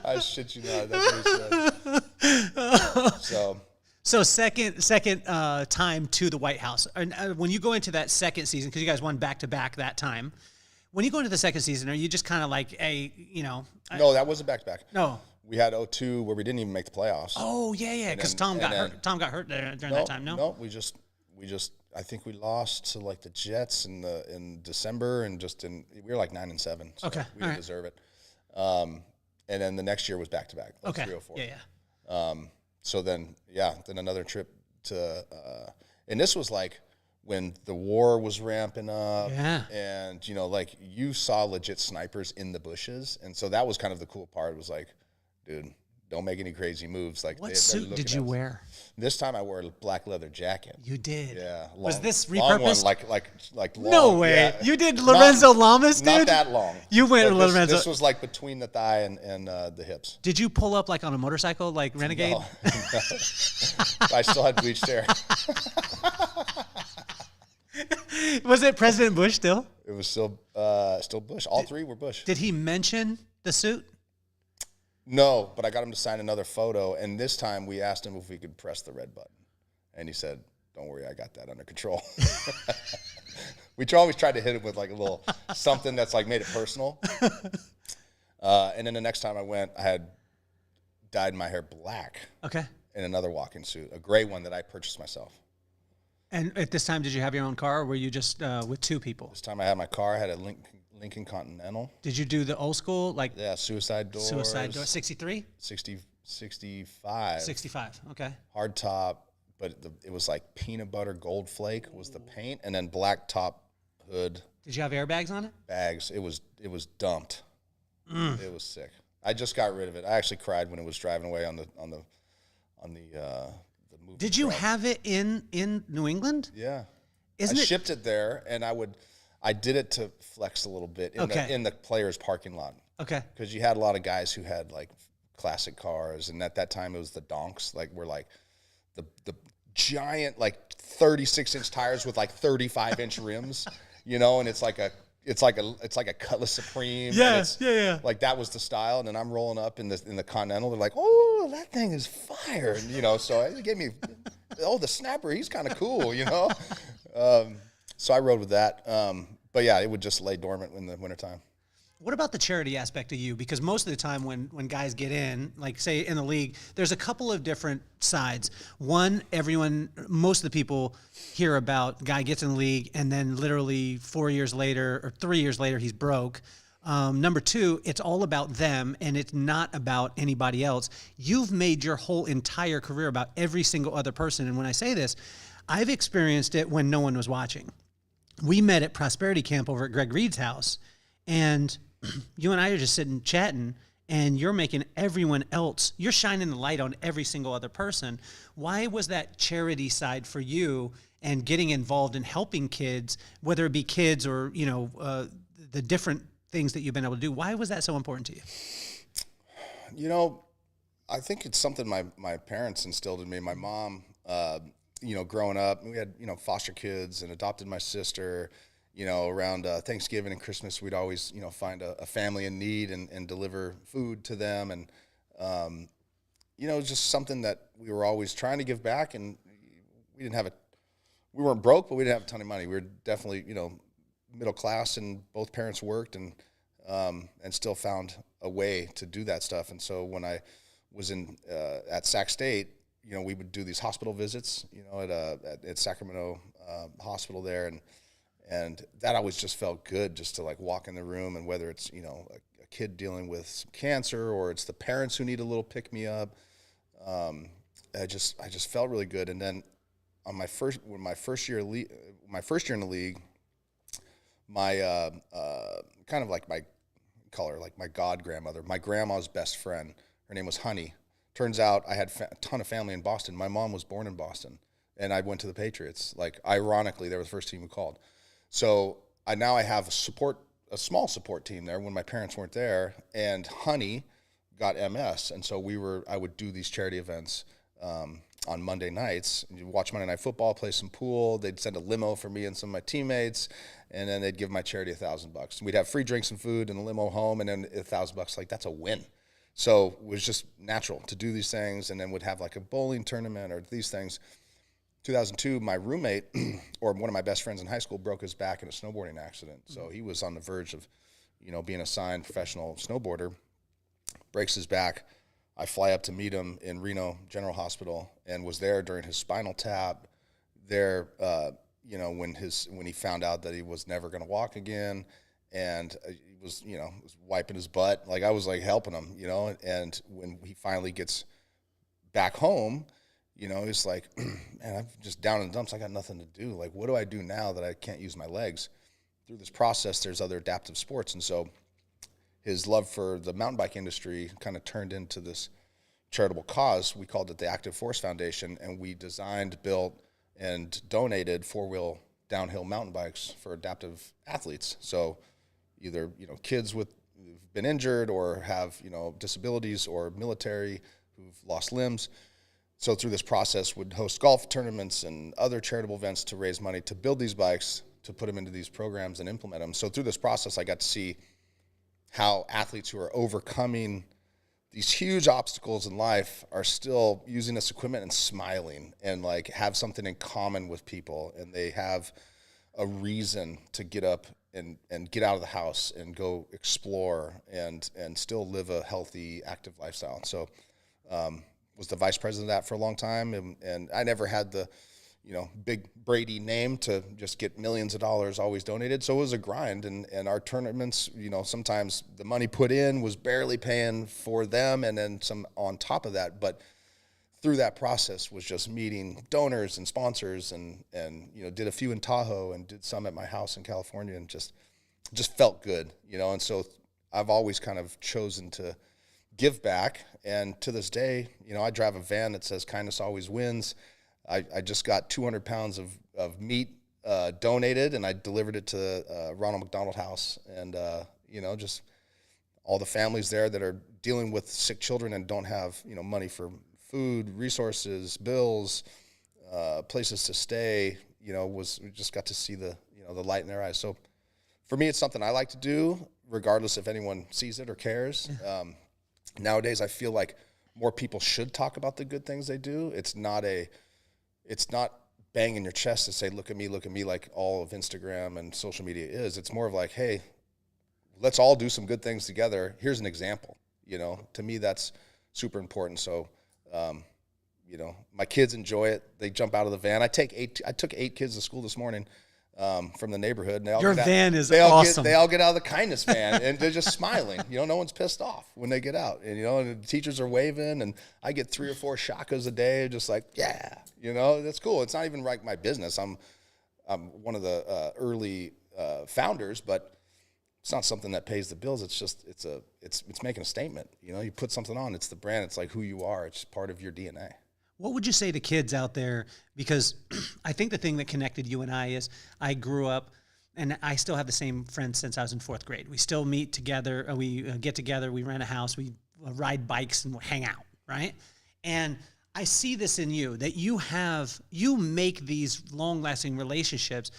I shit you not. That's what he said.
So second time to the White House. And when you go into that second season, because you guys won back-to-back that time, when you go into the second season, are you just kind of like, hey,
No, that wasn't back-to-back.
No.
We had 2002 where we didn't even make the playoffs.
Oh, yeah, because Tom got hurt. Tom got hurt during that time, no?
No, we just I think we lost to like the Jets in December, and we were like 9-7. So
okay,
we didn't deserve it. And then the next year was back-to-back. Like
okay.
304.
Yeah.
So then another trip to, and this was like when the war was ramping up.
Yeah.
And, like you saw legit snipers in the bushes. And so that was kind of the cool part. It was like, dude, don't make any crazy moves. Like,
what suit did you wear?
This time I wore a black leather jacket.
You did?
Yeah.
Was this
long
repurposed?
One, like long.
No way.
Yeah.
You did Lorenzo Lamas, dude?
Not that long.
You went Lorenzo.
This was like between the thigh and the hips.
Did you pull up like on a motorcycle, like Renegade?
No. I still had bleached hair.
Was it President Bush still?
It was still Bush. All three were Bush.
Did he mention the suit?
No, but I got him to sign another photo, and this time we asked him if we could press the red button, and he said, don't worry, I got that under control. We always tried to hit it with like a little something that's like made it personal. And then the next time I went, I had dyed my hair black.
Okay.
In another walking suit, a gray one that I purchased myself.
And at this time, did you have your own car, or were you just with two people?
This time I had my car. I had a Lincoln Continental.
Did you do the old school, like
suicide doors?
Suicide door, 63?
65.
65, okay.
Hard top, but it was like peanut butter gold flake was the paint, and then black top hood.
Did you have airbags on it?
Bags. It was dumped. It was sick. I just got rid of it. I actually cried when it was driving away on the movie.
Did you
truck.
have it in New England?
Yeah.
Isn't
I
it?
shipped it there, and I did it to flex a little bit in the players' parking lot.
Okay.
Because you had a lot of guys who had like classic cars, and at that time it was the donks, like were like the giant like 36-inch tires with like 35-inch rims, and it's like a Cutlass Supreme.
Yes, yeah.
Like that was the style, and then I'm rolling up in the Continental. They're like, "Oh, that thing is fire!" And so it gave me, the snapper, he's kind of cool, So I rode with that, but yeah, it would just lay dormant in the wintertime.
What about the charity aspect of you? Because most of the time when guys get in, like say in the league, there's a couple of different sides. One, most of the people hear about guy gets in the league and then literally 4 years later or 3 years later, he's broke. Number two, it's all about them and it's not about anybody else. You've made your whole entire career about every single other person. And when I say this, I've experienced it when no one was watching. We met at Prosperity Camp over at Greg Reed's house, and you and I are just sitting chatting, and you're making everyone else, you're shining the light on every single other person. Why was that charity side for you and getting involved in helping kids, whether it be kids or, the different things that you've been able to do? Why was that so important to you?
I think it's something my parents instilled in me. My mom, growing up, we had, foster kids and adopted my sister. Around Thanksgiving and Christmas, we'd always, find a family in need and deliver food to them. And, it was just something that we were always trying to give back. And we weren't broke, but we didn't have a ton of money. We were definitely, middle class, and both parents worked and still found a way to do that stuff. And so when I was at Sac State, we would do these hospital visits, at Sacramento Hospital there. And that always just felt good, just to like walk in the room, and whether it's, a kid dealing with some cancer or it's the parents who need a little pick me up. I just felt really good. And then on my first year in the league, my kind of like my god grandmother, my grandma's best friend, her name was Honey. Turns out I had a ton of family in Boston. My mom was born in Boston, and I went to the Patriots. Like, ironically, they were the first team who called. So I have a small support team there when my parents weren't there, and Honey got MS. And so I would do these charity events on Monday nights. You'd watch Monday Night Football, play some pool. They'd send a limo for me and some of my teammates, and then they'd give my charity $1,000. We'd have free drinks and food and the limo home, and then $1,000. Like, that's a win. So it was just natural to do these things, and then would have like a bowling tournament or these things. 2002, my roommate, or one of my best friends in high school, broke his back in a snowboarding accident. So he was on the verge of, being a signed professional snowboarder, breaks his back. I fly up to meet him in Reno General Hospital, and was there during his spinal tap, there, when he found out that he was never going to walk again, and he was, was wiping his butt. Like, I was like helping him, and when he finally gets back home, he's like, man, I'm just down in the dumps. I got nothing to do. Like, what do I do now that I can't use my legs? Through this process, there's other adaptive sports. And so his love for the mountain bike industry kind of turned into this charitable cause. We called it the Active Force Foundation, and we designed, built, and donated four-wheel downhill mountain bikes for adaptive athletes. So either, kids who've been injured or have, disabilities, or military who've lost limbs. So through this process, would host golf tournaments and other charitable events to raise money to build these bikes, to put them into these programs and implement them. So through this process, I got to see how athletes who are overcoming these huge obstacles in life are still using this equipment and smiling and like have something in common with people, and they have a reason to get up and get out of the house and go explore and still live a healthy, active lifestyle. So was the vice president of that for a long time, and I never had the big Brady name to just get millions of dollars always donated. So it was a grind, and our tournaments, sometimes the money put in was barely paying for them, and then some on top of that. But through that process was just meeting donors and sponsors, and did a few in Tahoe and did some at my house in California, and just felt good, and so I've always kind of chosen to give back. And to this day, I drive a van that says kindness always wins. I just got 200 pounds of meat donated, and I delivered it to Ronald McDonald House. And, just all the families there that are dealing with sick children and don't have, money for food, resources, bills, places to stay, we just got to see the light in their eyes. So for me, it's something I like to do, regardless if anyone sees it or cares. Nowadays, I feel like more people should talk about the good things they do. It's not banging your chest to say, look at me, like all of Instagram and social media is. It's more of like, hey, let's all do some good things together. Here's an example. To me, that's super important. So, my kids enjoy it. They jump out of the van. I took 8 kids to school this morning from the neighborhood. And
Your van is awesome.
They all get out of the kindness van, and they're just smiling. No one's pissed off when they get out. And, and the teachers are waving, and I get 3 or 4 shakas a day, just like, yeah, that's cool. It's not even like my business. I'm one of the early founders, but it's not something that pays the bills. It's just it's making a statement. You put something on. It's the brand. It's like who you are. It's part of your DNA.
What would you say to kids out there? Because I think the thing that connected you and I is I grew up, and I still have the same friends since I was in 4th grade. We still meet together. We get together. We rent a house. We ride bikes and hang out, right? And I see this in you, that you make these long-lasting relationships.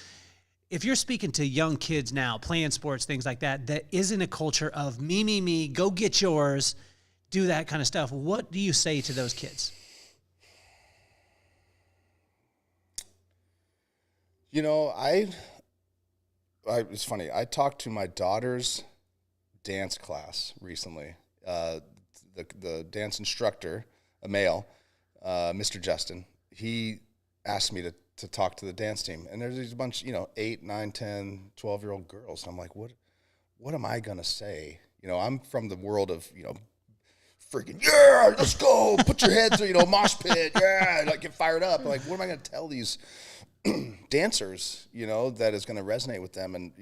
If you're speaking to young kids now, playing sports, things like that, that isn't a culture of me, go get yours, do that kind of stuff. What do you say to those kids?
It's funny. I talked to my daughter's dance class recently. The dance instructor, a male, Mr. Justin, he asked me to talk to the dance team. And there's a bunch, 8, 9, 10, 12-year-old girls. And I'm like, what am I going to say? I'm from the world of, freaking, yeah, let's go, put your heads, mosh pit, yeah, like get fired up. Like, what am I going to tell these dancers, that is going to resonate with them? And,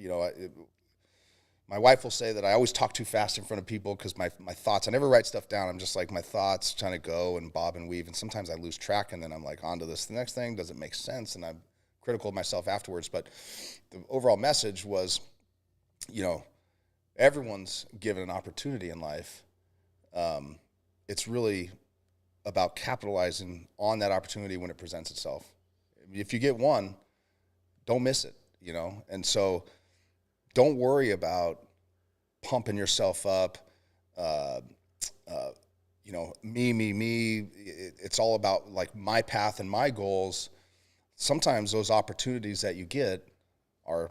my wife will say that I always talk too fast in front of people because my thoughts, I never write stuff down. I'm just like, my thoughts trying to go and bob and weave. And sometimes I lose track, and then I'm like, on to this. The next thing, does it make sense? And I'm critical of myself afterwards. But the overall message was, everyone's given an opportunity in life. It's really about capitalizing on that opportunity when it presents itself. If you get one, don't miss it, And so don't worry about pumping yourself up, me. It's all about like my path and my goals. Sometimes those opportunities that you get are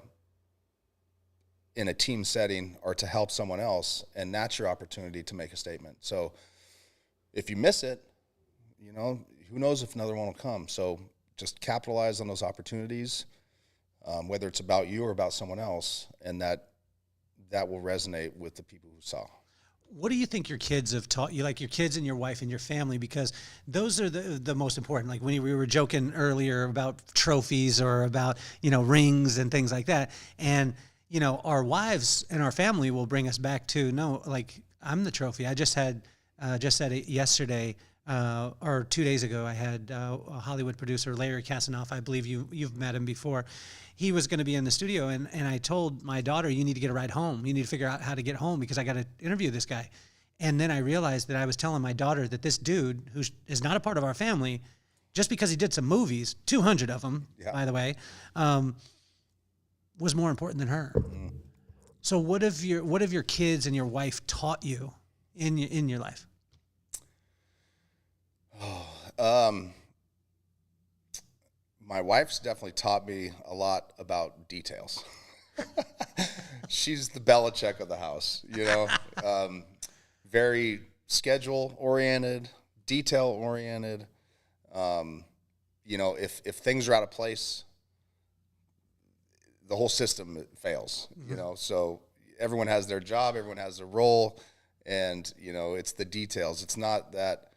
in a team setting or to help someone else, and that's your opportunity to make a statement. So if you miss it, who knows if another one will come. So just capitalize on those opportunities, whether it's about you or about someone else, and that will resonate with the people who saw.
What do you think your kids have taught you, like your kids and your wife and your family? Because those are the most important. Like when we were joking earlier about trophies or about, rings and things like that. And, our wives and our family will bring us back to, no, like I'm the trophy. I just said it yesterday, or 2 days ago. I had a Hollywood producer, Larry Kasanoff. I believe you've met him before. He was going to be in the studio, and I told my daughter, you need to get a ride home. You need to figure out how to get home because I got to interview this guy. And then I realized that I was telling my daughter that this dude, who is not a part of our family, just because he did some movies, 200 of them, by the way, was more important than her. So what have your kids and your wife taught you in your life?
My wife's definitely taught me a lot about details. She's the Belichick of the house, very schedule-oriented, detail-oriented. If things are out of place, the whole system fails, So everyone has their job, everyone has their role, and, it's the details. It's not that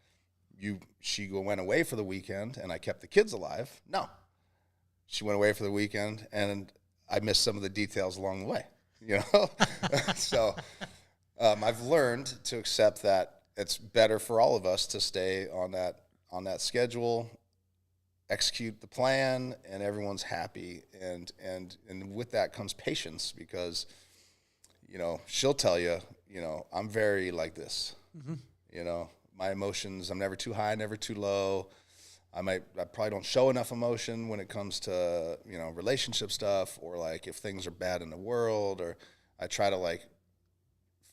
she went away for the weekend and I kept the kids alive. No. She went away for the weekend and I missed some of the details along the way, So I've learned to accept that it's better for all of us to stay on that schedule, execute the plan, and everyone's happy. And with that comes patience because, she'll tell you, I'm very like this, my emotions, I'm never too high, never too low. I probably don't show enough emotion when it comes to, relationship stuff or like if things are bad in the world, or I try to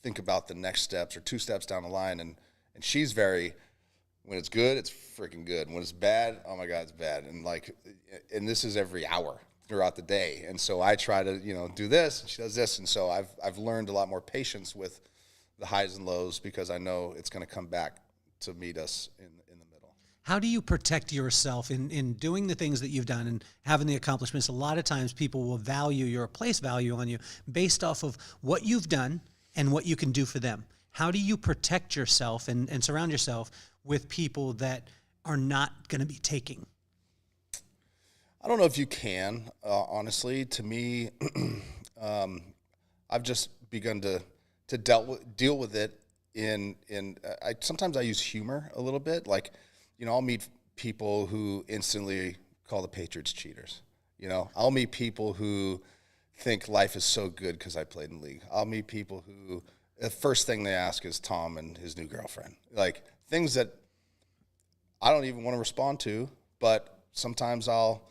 think about the next steps or 2 steps down the line. And she's very, when it's good, it's freaking good. When it's bad, oh my God, it's bad. And this is every hour throughout the day. And so I try to, do this and she does this. And so I've learned a lot more patience with the highs and lows because I know it's going to come back to meet us in the middle.
How do you protect yourself in doing the things that you've done and having the accomplishments? A lot of times people will place value on you based off of what you've done and what you can do for them. How do you protect yourself and surround yourself with people that are not going to be taking?
I don't know if you can, honestly. To me, I've just begun to deal with it sometimes I use humor a little bit. I'll meet people who instantly call the Patriots cheaters. I'll meet people who think life is so good because I played in the league. I'll meet people who the first thing they ask is Tom and his new girlfriend. Things that I don't even want to respond to, but sometimes I'll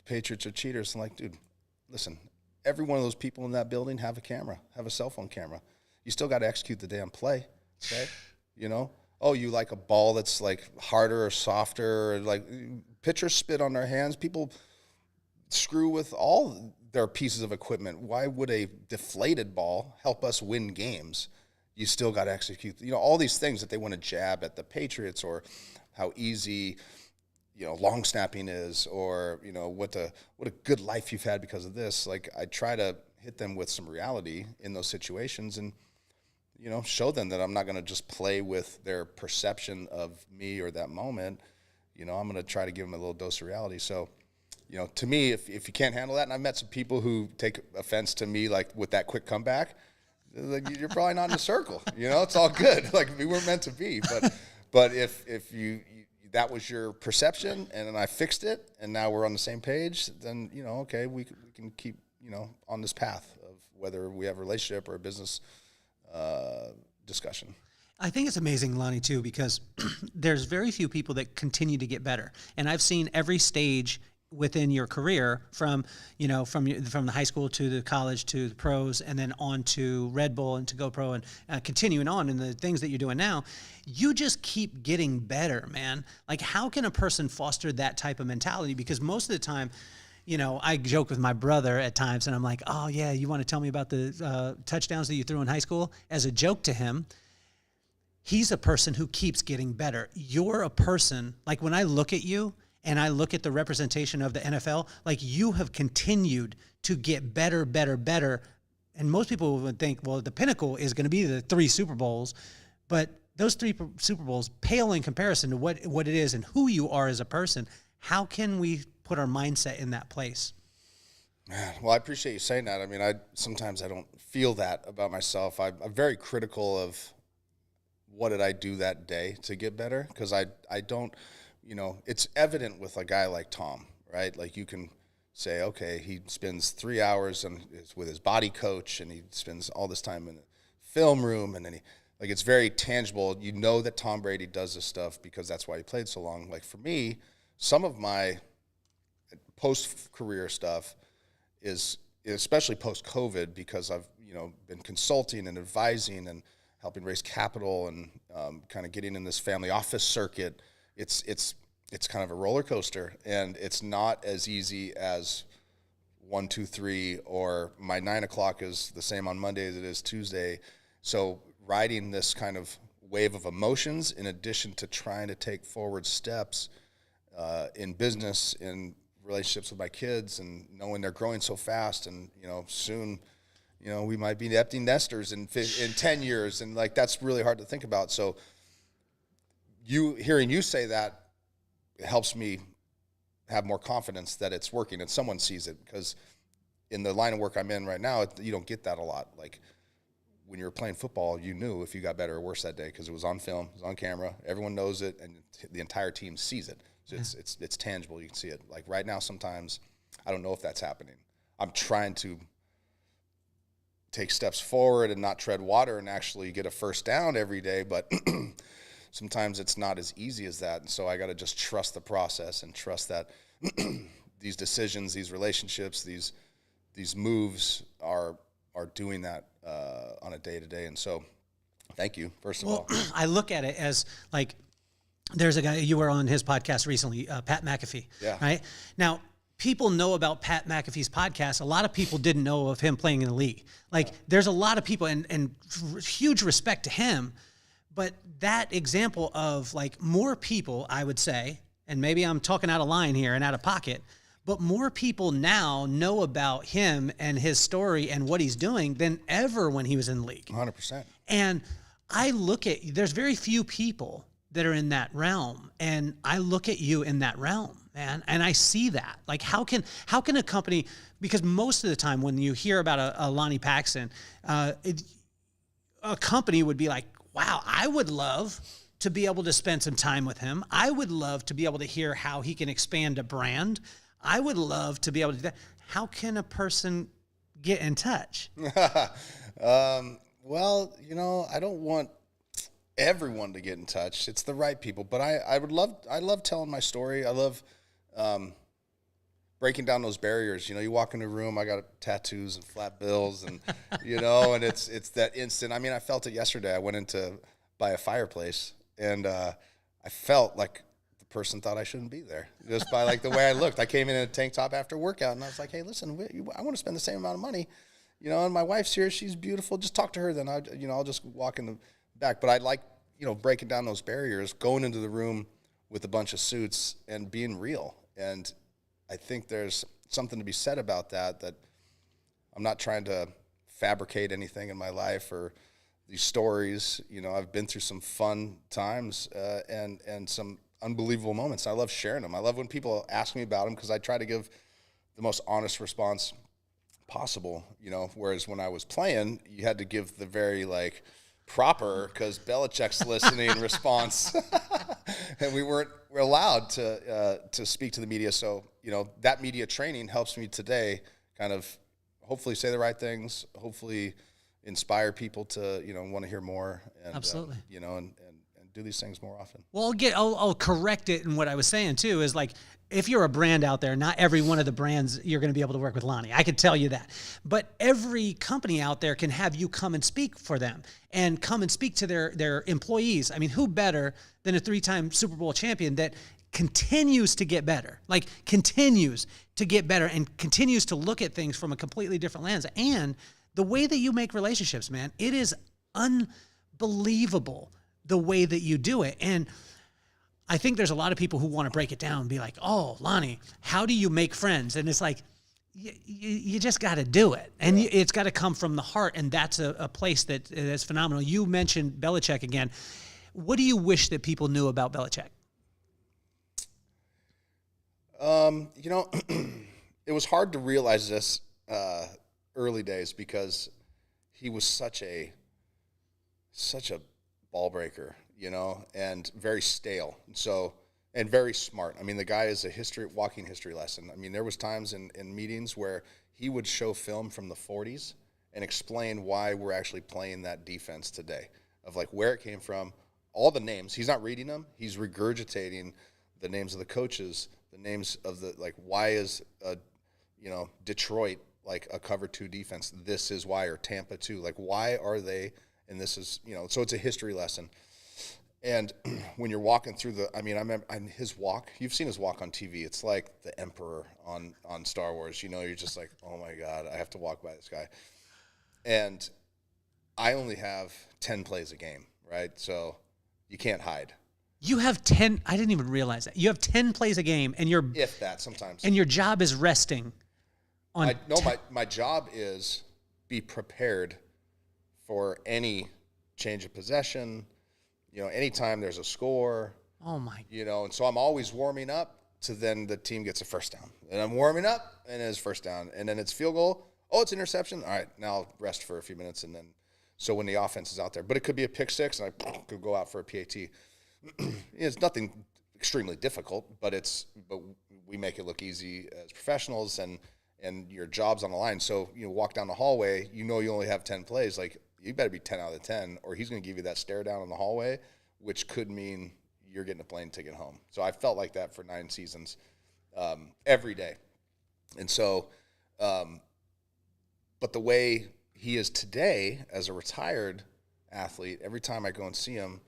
Patriots are cheaters. I'm like, dude, listen, every one of those people in that building have a cell phone camera. You still got to execute the damn play, okay? Oh, you like a ball that's harder or softer, or pitchers spit on their hands. People screw with all their pieces of equipment. Why would a deflated ball help us win games? You still got to execute, all these things that they want to jab at the Patriots, or how easy, long snapping is, or, what a good life you've had because of this. I try to hit them with some reality in those situations and, show them that I'm not going to just play with their perception of me or that moment. I'm going to try to give them a little dose of reality. So, to me, if you can't handle that, and I've met some people who take offense to me, with that quick comeback, you're probably not in the circle. It's all good. We weren't meant to be. But if you that was your perception, and then I fixed it, and now we're on the same page, then, okay, we can keep, on this path of whether we have a relationship or a business discussion.
I think it's amazing, Lonnie, too, because there's very few people that continue to get better. And I've seen every stage within your career from the high school to the college to the pros, and then on to Red Bull and to Go Pro, and continuing on in the things that you're doing now. You just keep getting better, man. How can a person foster that type of mentality? Because most of the time, I joke with my brother at times, and I'm like, oh, yeah, you want to tell me about the touchdowns that you threw in high school? As a joke to him. He's a person who keeps getting better. You're a person, when I look at you and I look at the representation of the NFL, you have continued to get better, better, better. And most people would think, well, the pinnacle is going to be the 3 Super Bowls. But those 3 Super Bowls pale in comparison to what it is and who you are as a person. How can we put our mindset in that place?
Man, well, I appreciate you saying that. I mean, sometimes I don't feel that about myself. I'm very critical of what did I do that day to get better? Because I don't, it's evident with a guy like Tom, right? You can say, okay, he spends 3 hours with his body coach, and he spends all this time in the film room, and then it's very tangible. You know that Tom Brady does this stuff because that's why he played so long. For me, some of my post-career stuff is, especially post-COVID, because I've, been consulting and advising and helping raise capital and kind of getting in this family office circuit, it's kind of a roller coaster, and it's not as easy as 1, 2, 3, or my 9 o'clock is the same on Monday as it is Tuesday. So riding this kind of wave of emotions, in addition to trying to take forward steps in business, in relationships with my kids, and knowing they're growing so fast, and soon, we might be empty nesters in 10 years, and like that's really hard to think about. So hearing you say that, it helps me have more confidence that it's working and someone sees it, because in the line of work I'm in right now, you don't get that a lot. Like when you were playing football, you knew if you got better or worse that day because it was on film, it was on camera, everyone knows it, and the entire team sees it. So it's tangible, you can see it. Like right now, sometimes I don't know if that's happening. I'm trying to take steps forward and not tread water and actually get a first down every day, but sometimes it's not as easy as that. And so I got to just trust the process and trust that these decisions, these relationships, these moves are doing that on a day-to-day. And so thank you, first of all.
I look at it as like, there's a guy, you were on his podcast recently, Pat McAfee, right? Now, people know about Pat McAfee's podcast. A lot of people didn't know of him playing in the league. Like, there's a lot of people, and huge respect to him, but that example of, like, more people, I would say, and maybe I'm talking out of line here and out of pocket, but more people now know about him and his story and what he's doing than ever when he was in the league.
100%.
And I look at, there's very few people that are in that realm, and I look at you in that realm, man, and I see that. Like, how can a company, because most of the time when you hear about a Lonie Paxton, a company would be like, wow, I would love to be able to spend some time with him. I would love to be able to hear how he can expand a brand. I would love to be able to do that. How can a person get in touch?
Well, I don't want everyone to get in touch. It's the right people, but I love telling my story. I love breaking down those barriers. You walk in a room, I got tattoos and flat bills, and and it's that instant. I mean, I felt it yesterday. I went in to buy a fireplace, and I felt like the person thought I shouldn't be there just by like the way I looked. I came in a tank top after workout, and I was like, hey, listen, I want to spend the same amount of money, and my wife's here, she's beautiful. Just talk to her, then I'll just walk in the back. But I like, breaking down those barriers, going into the room with a bunch of suits and being real. And I think there's something to be said about that I'm not trying to fabricate anything in my life or these stories. I've been through some fun times and some unbelievable moments. I love sharing them. I love when people ask me about them because I try to give the most honest response possible, whereas when I was playing, you had to give the very proper, because Belichick's listening response, and we're allowed to speak to the media. So that media training helps me today kind of hopefully say the right things, hopefully inspire people to want to hear more, and
Absolutely.
And do these things more often.
Well, I'll correct it in what I was saying too, is like, if you're a brand out there, not every one of the brands you're going to be able to work with Lonnie. I could tell you that. But every company out there can have you come and speak for them and come and speak to their employees. I mean, who better than a 3-time Super Bowl champion that continues to get better, and continues to look at things from a completely different lens. And the way that you make relationships, man, it is unbelievable the way that you do it. And I think there's a lot of people who want to break it down and be like, oh, Lonnie, how do you make friends? And it's like, you just got to do it. And it's got to come from the heart. And that's a place that is phenomenal. You mentioned Belichick again. What do you wish that people knew about Belichick?
It was hard to realize this early days because he was such a ball breaker, and very stale. And very smart. I mean, the guy is a walking history lesson. I mean, there was times in meetings where he would show film from the 40s and explain why we're actually playing that defense today, of where it came from, all the names. He's not reading them. He's regurgitating the names of the coaches, the names of why is Detroit a cover 2 defense? This is why, or Tampa 2. Why are they and this is, so it's a history lesson. And when you're walking through I remember his walk, you've seen his walk on TV. It's like the Emperor on Star Wars. You're just like, oh my God, I have to walk by this guy. And I only have 10 plays a game, right? So you can't hide.
You have 10. I didn't even realize that. You have 10 plays a game, and
if that sometimes.
And your job is resting on.
My job is be prepared for any change of possession. Anytime there's a score.
Oh my.
And so I'm always warming up to then the team gets a first down, and I'm warming up, and it's first down, and then it's field goal. Oh, it's interception. All right, now I'll rest for a few minutes, and then so when the offense is out there, but it could be a pick six, and I could go out for a PAT. It's nothing extremely difficult, but we make it look easy as professionals, and your job's on the line. So walk down the hallway, you only have 10 plays. Like, you better be 10 out of 10, or he's going to give you that stare down in the hallway, which could mean you're getting a plane ticket home. So I felt like that for 9 seasons, every day. And so, but the way he is today as a retired athlete, every time I go and see him,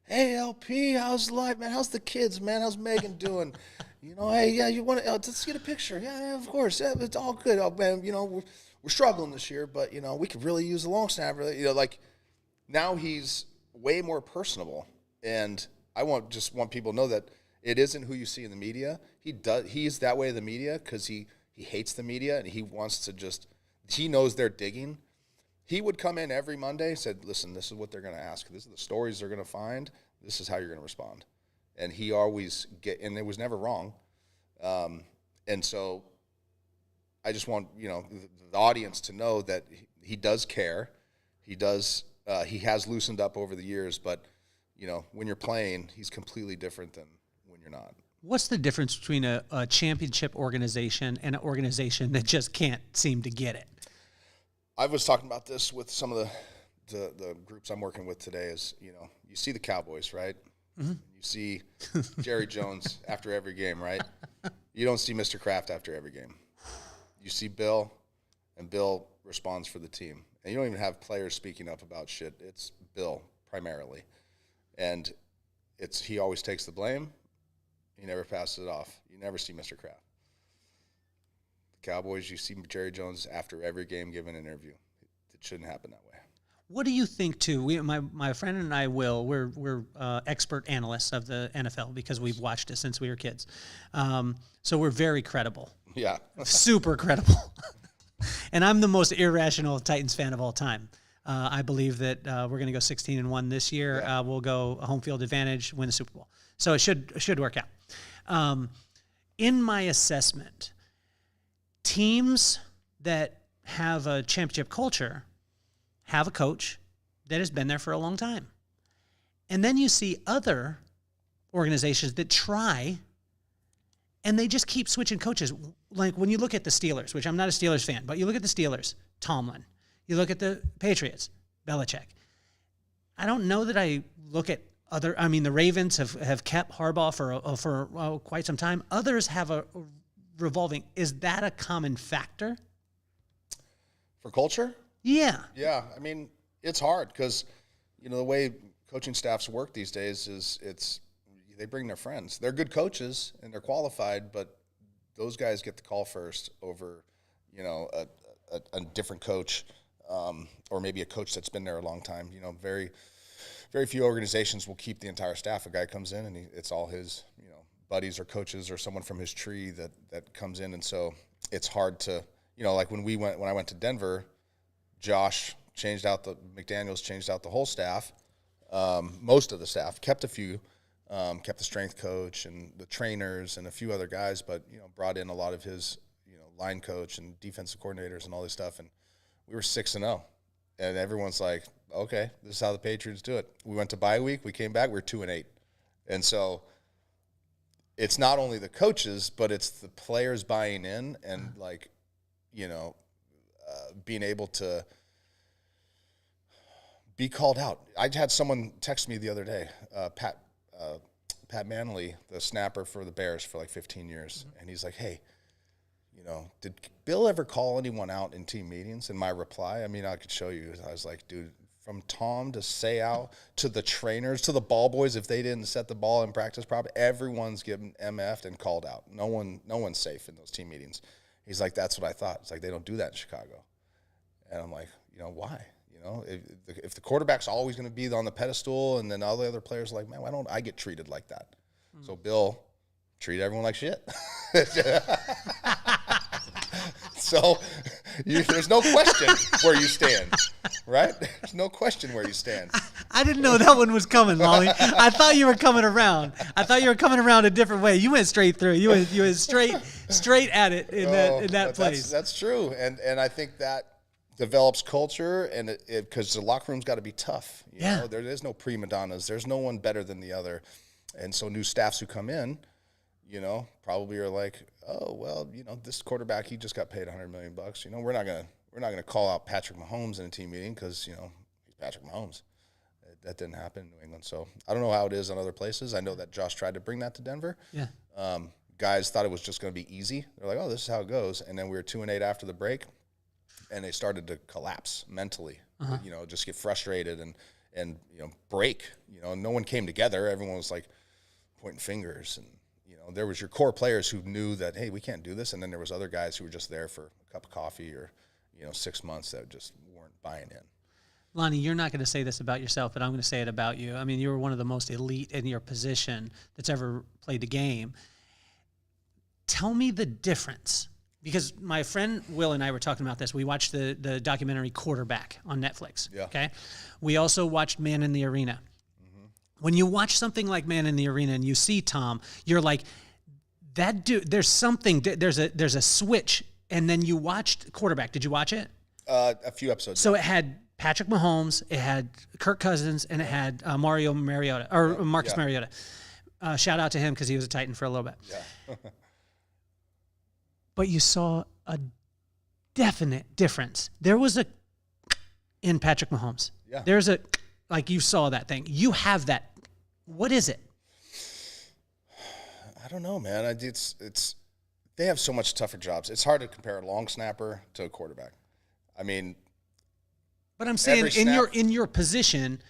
hey, LP, how's life, man? How's the kids, man? How's Megan doing? Hey, yeah, you want to let's get a picture? Yeah, of course. Yeah, it's all good. Oh, man, we're struggling this year, but we could really use a long snapper. Like, now he's way more personable, and I want people to know that it isn't who you see in the media. He's that way in the media because he hates the media, and he wants to he knows they're digging. He would come in every Monday, said, listen, this is what they're going to ask. This is the stories they're going to find. This is how you're going to respond. And he always and it was never wrong. And so I just want, the audience to know that he does care. He has loosened up over the years, but, when you're playing, he's completely different than when you're not.
What's the difference between a championship organization and an organization that just can't seem to get it?
I was talking about this with some of the groups I'm working with today is, you see the Cowboys, right? Mm-hmm. You see Jerry Jones after every game, right? You don't see Mr. Kraft after every game. You see Bill, and Bill responds for the team. And you don't even have players speaking up about shit. It's Bill primarily. And he always takes the blame. He never passes it off. You never see Mr. Kraft. Cowboys, you see Jerry Jones after every game giving an interview. It shouldn't happen that way.
What do you think, too? My friend and I, we're expert analysts of the NFL because we've watched it since we were kids. So we're very credible.
Yeah.
Super credible. And I'm the most irrational Titans fan of all time. I believe that we're going to go 16-1 this year. Yeah. We'll go home field advantage, win the Super Bowl. So it should work out. In my assessment, teams that have a championship culture have a coach that has been there for a long time. And then you see other organizations that try and they just keep switching coaches. Like when you look at the Steelers, which I'm not a Steelers fan, but you look at the Steelers, Tomlin. You look at the Patriots, Belichick. I don't know that I look at the Ravens have kept Harbaugh for quite some time. Others have a revolving. Is that a common factor?
For culture?
Yeah.
Yeah. It's hard because, the way coaching staffs work these days is they bring their friends. They're good coaches and they're qualified, but those guys get the call first over, a different coach or maybe a coach that's been there a long time. Very, very few organizations will keep the entire staff. A guy comes in and it's all his, buddies or coaches or someone from his tree that comes in. And so it's hard to, like when I went to Denver, Josh McDaniels changed out the whole staff, most of the staff, kept a few, kept the strength coach and the trainers and a few other guys, but, brought in a lot of his, line coach and defensive coordinators and all this stuff. And we were 6-0 and everyone's like, okay, this is how the Patriots do it. We went to bye week. We came back. We were 2-8. And so it's not only the coaches, but it's the players buying in and being able to be called out. I had someone text me the other day, Pat Manley, the snapper for the Bears for 15 years. Mm-hmm. And he's like, hey, did Bill ever call anyone out in team meetings? And my reply, I could show you. I was like, dude, from Tom to Seau to the trainers to the ball boys. If they didn't set the ball in practice properly, everyone's getting MF'd and called out. No one's safe in those team meetings. He's like, that's what I thought. It's like, they don't do that in Chicago. And I'm like, why? If the quarterback's always going to be on the pedestal, and then all the other players are like, man, why don't I get treated like that? So Bill, treat everyone like shit. So there's no question where you stand, right? There's no question where you stand.
I didn't know that one was coming, Lonnie. I thought you were coming around. I thought you were coming around a different way. You went straight through. You went straight at it in that place.
That's true, and I think that develops culture, and because the locker room's got to be tough. You know? There is no prima donnas. There's no one better than the other, and so new staffs who come in, probably are like, oh well, this quarterback, he just got paid $100 million. We're not gonna call out Patrick Mahomes in a team meeting because he's Patrick Mahomes. That didn't happen in New England. So I don't know how it is in other places. I know that Josh tried to bring that to Denver. Yeah. Guys thought it was just going to be easy. They're like, oh, this is how it goes. And then we were 2-8 after the break, and they started to collapse mentally. Just get frustrated and break. No one came together. Everyone was like pointing fingers, and there was your core players who knew that, hey, we can't do this, and then there was other guys who were just there for a cup of coffee or 6 months that just weren't buying in.
Lonnie, you're not going to say this about yourself, but I'm going to say it about you. I mean, you were one of the most elite in your position that's ever played the game. Tell me the difference, because my friend Will and I were talking about this. We watched the documentary Quarterback on Netflix. Yeah. Okay. We also watched Man in the Arena. When you watch something like Man in the Arena and you see Tom, you're like, that dude, there's something, there's a switch. And then you watched Quarterback. Did you watch it?
A few episodes.
So it had Patrick Mahomes, it had Kirk Cousins, and it had Marcus Mariota. Shout out to him because he was a Titan for a little bit. Yeah. But you saw a definite difference. There was in Patrick Mahomes. Yeah. There's you saw that thing. You have that. What is it?
I don't know, man. They have so much tougher jobs. It's hard to compare a long snapper to a quarterback. I mean,
but I'm saying in your position,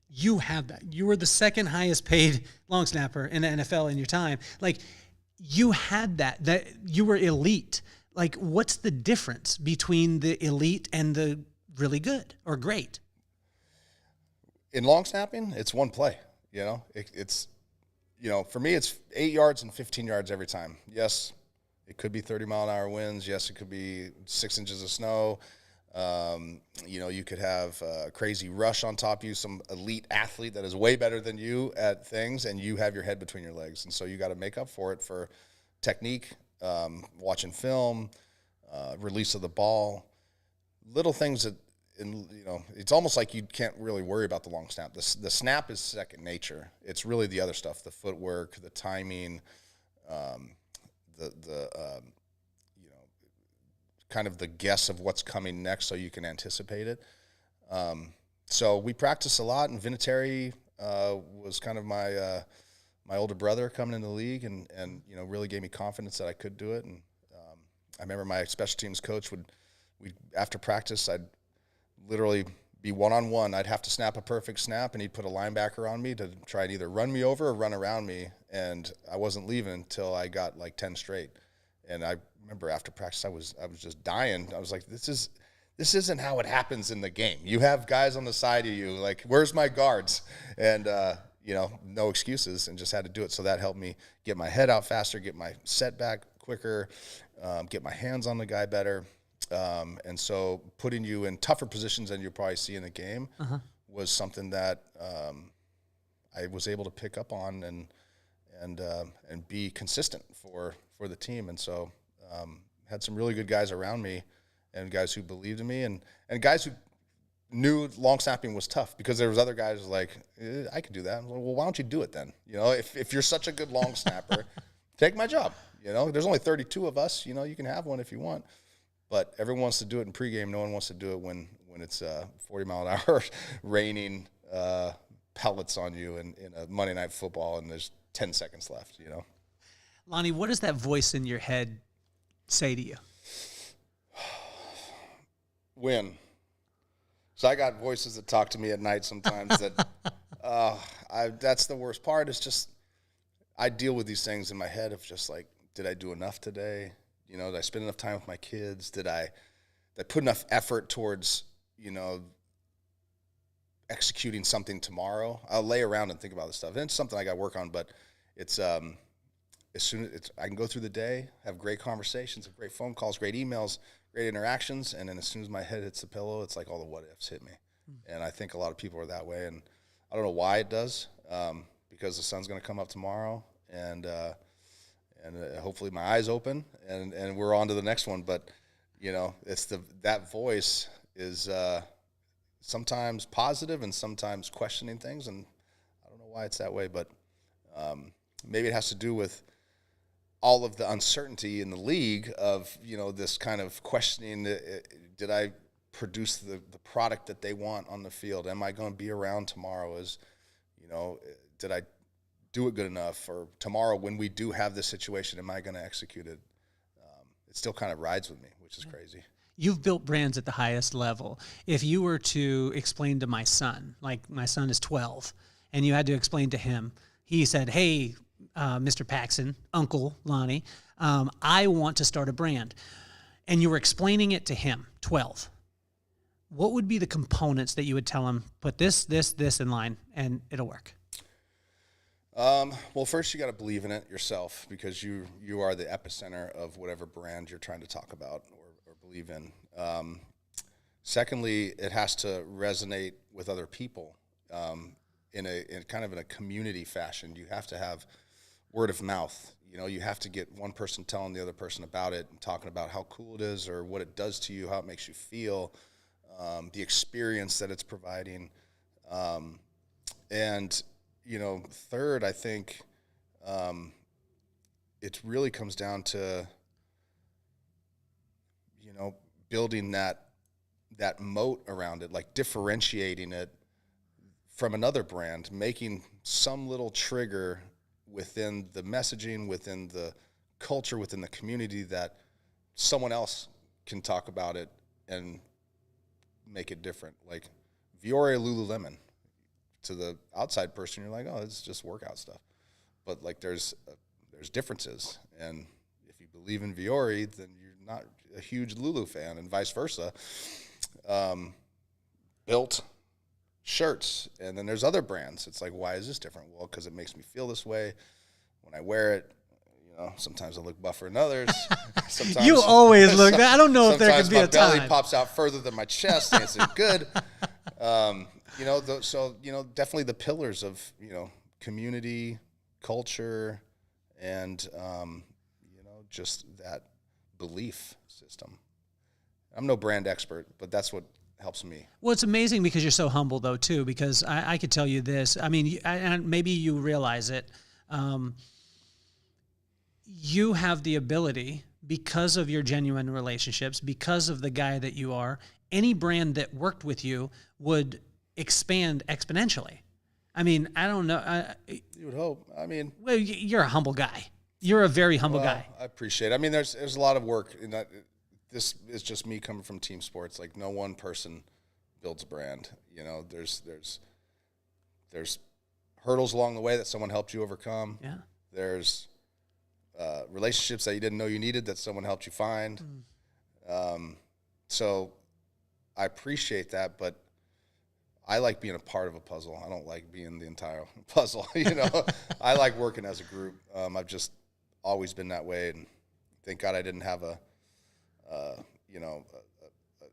you have that. You were the second highest paid long snapper in the NFL in your time. You had that you were elite. What's the difference between the elite and the really good or great?
In long snapping, it's one play. It's for me, it's 8 yards and 15 yards every time. Yes, it could be 30-mile-an-hour winds. Yes, it could be 6 inches of snow. You could have a crazy rush on top of you, some elite athlete that is way better than you at things, and you have your head between your legs. And so you got to make up for it for technique, watching film, release of the ball, little things that, it's almost like you can't really worry about the long snap. The snap is second nature. It's really the other stuff, the footwork, the timing, kind of the guess of what's coming next so you can anticipate it. So we practice a lot, and Vinatieri was kind of my older brother coming into the league and really gave me confidence that I could do it. And I remember my special teams coach after practice, I'd literally be one-on-one. I'd have to snap a perfect snap, and he'd put a linebacker on me to try and either run me over or run around me, and I wasn't leaving until I got 10 straight. And I remember after practice, I was just dying. I was like, this isn't how it happens in the game. You have guys on the side of you, where's my guards? And, no excuses, and just had to do it. So that helped me get my head out faster, get my set back quicker, get my hands on the guy better. And so putting you in tougher positions than you'll probably see in the game was something that I was able to pick up on and be consistent for the team. And so had some really good guys around me and guys who believed in me and guys who knew long snapping was tough, because there was other guys like, I could do that. Well, why don't you do it then? If you're such a good long snapper, take my job. There's only 32 of us. You can have one if you want. But everyone wants to do it in pregame. No one wants to do it when it's 40-mile-an-hour raining pellets on you in a Monday Night Football and there's 10 seconds left,
Lonnie, what does that voice in your head say to you?
Win. So I got voices that talk to me at night sometimes that, that's the worst part. Is just, I deal with these things in my head of just like, did I do enough today? You know, did I spend enough time with my kids? Did I put enough effort towards, you know, executing something tomorrow? I'll lay around and think about this stuff. And it's something I got to work on, but it's, as soon as I can go through the day, have great conversations, have great phone calls, great emails, great interactions, and then as soon as my head hits the pillow, it's like all the what ifs hit me. And I think a lot of people are that way, and I don't know why it does, because the sun's going to come up tomorrow, and hopefully my eyes open, and we're on to the next one. But you know, it's that voice is sometimes positive and sometimes questioning things, and I don't know why it's that way, but maybe it has to do with all of the uncertainty in the league of, you know, this kind of questioning, did I produce the product that they want on the field? Am I going to be around tomorrow? You know, did I do it good enough? Or tomorrow when we do have this situation, am I going to execute it? It still kind of rides with me, which is crazy.
You've built brands at the highest level. If you were to explain to my son, like my son is 12, and you had to explain to him, he said, hey, Mr. Paxton, Uncle Lonnie, I want to start a brand. And you were explaining it to him, 12. What would be the components that you would tell him, put this in line, and it'll work?
Well, first you got to believe in it yourself, because you are the epicenter of whatever brand you're trying to talk about or believe in. Secondly, it has to resonate with other people in kind of a community fashion. You have to have word of mouth. You know, you have to get one person telling the other person about it and talking about how cool it is or what it does to you, how it makes you feel, the experience that it's providing. And, you know, third, I think it really comes down to, you know, building that moat around it, like differentiating it from another brand, making some little trigger within the messaging, within the culture, within the community that someone else can talk about it and make it different. Like Viore Lululemon, to the outside person, you're like, oh, it's just workout stuff. But like there's differences. And if you believe in Viore, then you're not a huge Lulu fan, and vice versa. Built shirts, and then there's other brands. It's like, why is this different? Well, because it makes me feel this way when I wear it. You know, sometimes I look buffer than others. Sometimes
you always look that. I don't know if there could be a time.
Sometimes my belly pops out further than my chest, and it's good. You know, so you know, definitely the pillars of, you know, community, culture, and you know, just that belief system. I'm no brand expert, but that's what helps me.
Well, it's amazing because you're so humble, though, too, because I could tell you this. I mean, and maybe you realize it. You have the ability, because of your genuine relationships, because of the guy that you are, any brand that worked with you would expand exponentially. I mean, I don't know.
You would hope. I mean,
well, you're a humble guy. You're a very humble guy.
I appreciate it. I mean, there's a lot of work in that. This is just me coming from team sports. Like, no one person builds a brand. You know, there's hurdles along the way that someone helped you overcome.
Yeah.
There's relationships that you didn't know you needed that someone helped you find. So I appreciate that, but I like being a part of a puzzle. I don't like being the entire puzzle. You know, I like working as a group. I've just always been that way, and thank God I didn't have a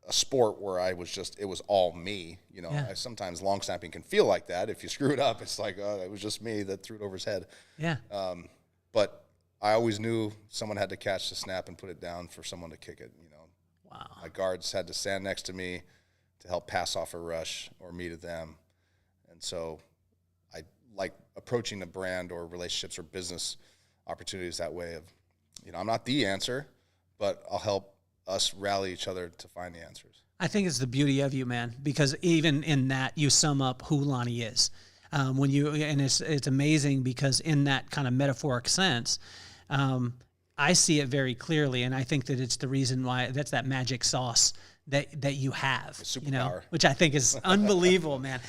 sport where it was all me. You know,
Yeah.
Sometimes long snapping can feel like that. If you screw it up, it's like, oh, it was just me that threw it over his head.
Yeah.
But I always knew someone had to catch the snap and put it down for someone to kick it. You know,
Wow.
my guards had to stand next to me to help pass off a rush or me to them. And so I like approaching a brand or relationships or business opportunities that way of, you know, I'm not the answer, but I'll help us rally each other to find the answers.
I think it's the beauty of you, man, because even in that you sum up who Lonnie is. And it's amazing because in that kind of metaphoric sense, I see it very clearly, and I think that it's the reason why that's that magic sauce that you have,
superpower.
which I think is unbelievable, man.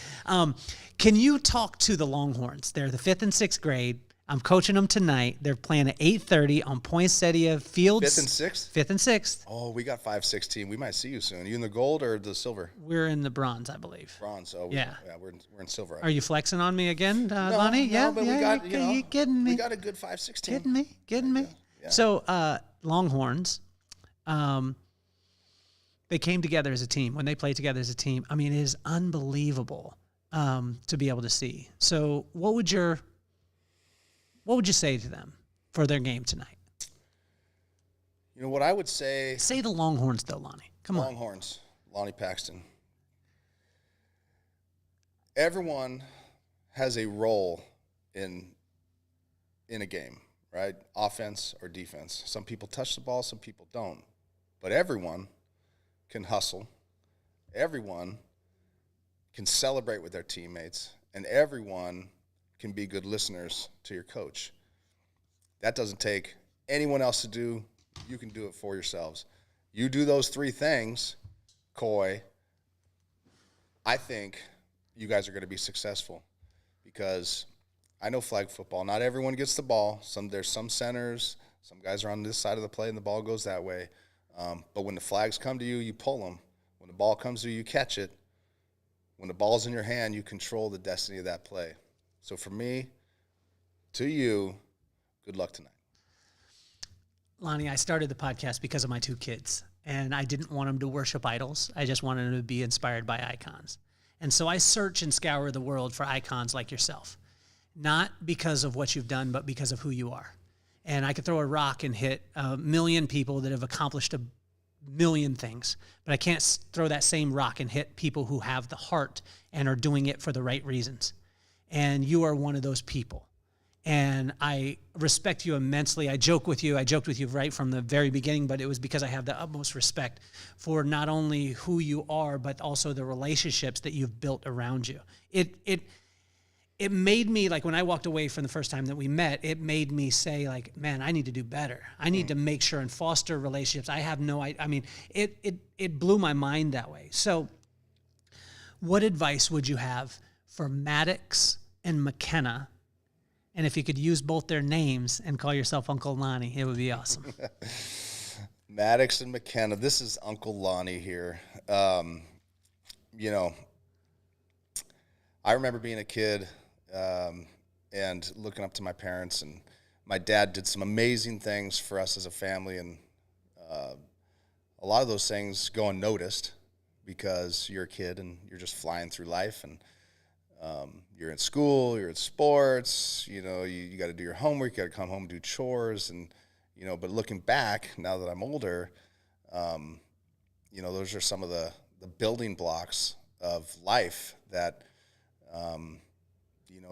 Can you talk to the Longhorns? They're the 5th and 6th grade. I'm coaching them tonight. They're playing at 8:30 on Poinsettia Fields.
5th and 6th?
5th and 6th.
Oh, we got 5-16. We might see you soon. Are you in the gold or the silver?
We're in the bronze, I believe.
Bronze. Oh, we're in silver.
Are you flexing on me again, Lonnie?
No, but we got,
you kidding me?
We got a good 5-16.
Kidding me?
Yeah.
So, Longhorns, they came together as a team. When they played together as a team, I mean, it is unbelievable to be able to see. So what would you say to them for their game tonight?
You know what I would say?
Say the Longhorns, though, Lonnie. Come on.
Longhorns, Lonie Paxton. Everyone has a role in a game, right? Offense or defense. Some people touch the ball, some people don't. But everyone can hustle. Everyone can celebrate with their teammates. And everyone can be good listeners to your coach. That doesn't take anyone else to do. You can do it for yourselves. You do those 3 things, Coy, I think you guys are going to be successful, because I know flag football, not everyone gets the ball. There's some centers, some guys are on this side of the play and the ball goes that way. But when the flags come to you, you pull them. When the ball comes to you, you catch it. When the ball's in your hand, you control the destiny of that play. So for me, to you, good luck tonight.
Lonnie, I started the podcast because of my 2 kids, and I didn't want them to worship idols. I just wanted them to be inspired by icons. And so I search and scour the world for icons like yourself, not because of what you've done, but because of who you are. And I could throw a rock and hit 1 million people that have accomplished 1 million things, but I can't throw that same rock and hit people who have the heart and are doing it for the right reasons. And you are one of those people. And I respect you immensely. I joked with you right from the very beginning, but it was because I have the utmost respect for not only who you are, but also the relationships that you've built around you. It made me, like, when I walked away from the first time that we met, it made me say, like, man, I need to do better. I need to make sure and foster relationships. It blew my mind that way. So what advice would you have for Maddox and McKenna? And if you could use both their names and call yourself Uncle Lonnie, it would be awesome.
Maddox and McKenna, this is Uncle Lonnie here. I remember being a kid and looking up to my parents, and my dad did some amazing things for us as a family, and a lot of those things go unnoticed because you're a kid and you're just flying through life, and you're in school, you're in sports, you got to do your homework, you got to come home and do chores, and but looking back now that I'm older, those are some of the building blocks of life that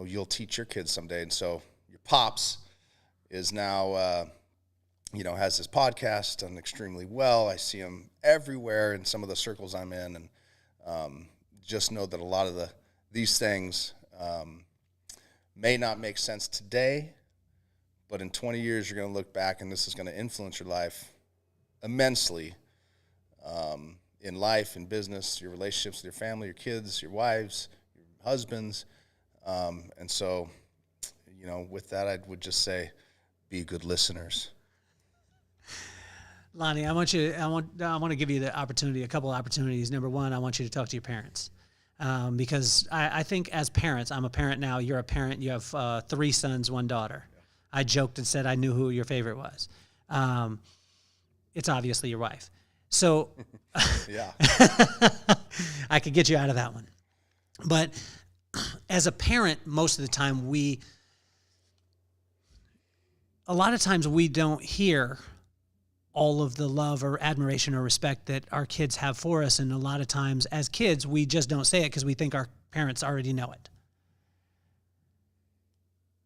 you'll teach your kids someday. And so your pops is now has this podcast, done extremely well. I see him everywhere in some of the circles I'm in, and just know that a lot of these things may not make sense today, but in 20 years you're going to look back and this is going to influence your life immensely, in life, in business, your relationships with your family, your kids, your wives, your husbands. And so, with that, I would just say, be good listeners.
Lonnie, I want to give you the opportunity, a couple of opportunities. Number one, I want you to talk to your parents. Because I think as parents, I'm a parent now, you're a parent, you have 3 sons, 1 daughter. Yeah. I joked and said I knew who your favorite was. It's obviously your wife. So
yeah,
I could get you out of that one. But as a parent, most of the time a lot of times we don't hear all of the love or admiration or respect that our kids have for us. And a lot of times as kids, we just don't say it because we think our parents already know it.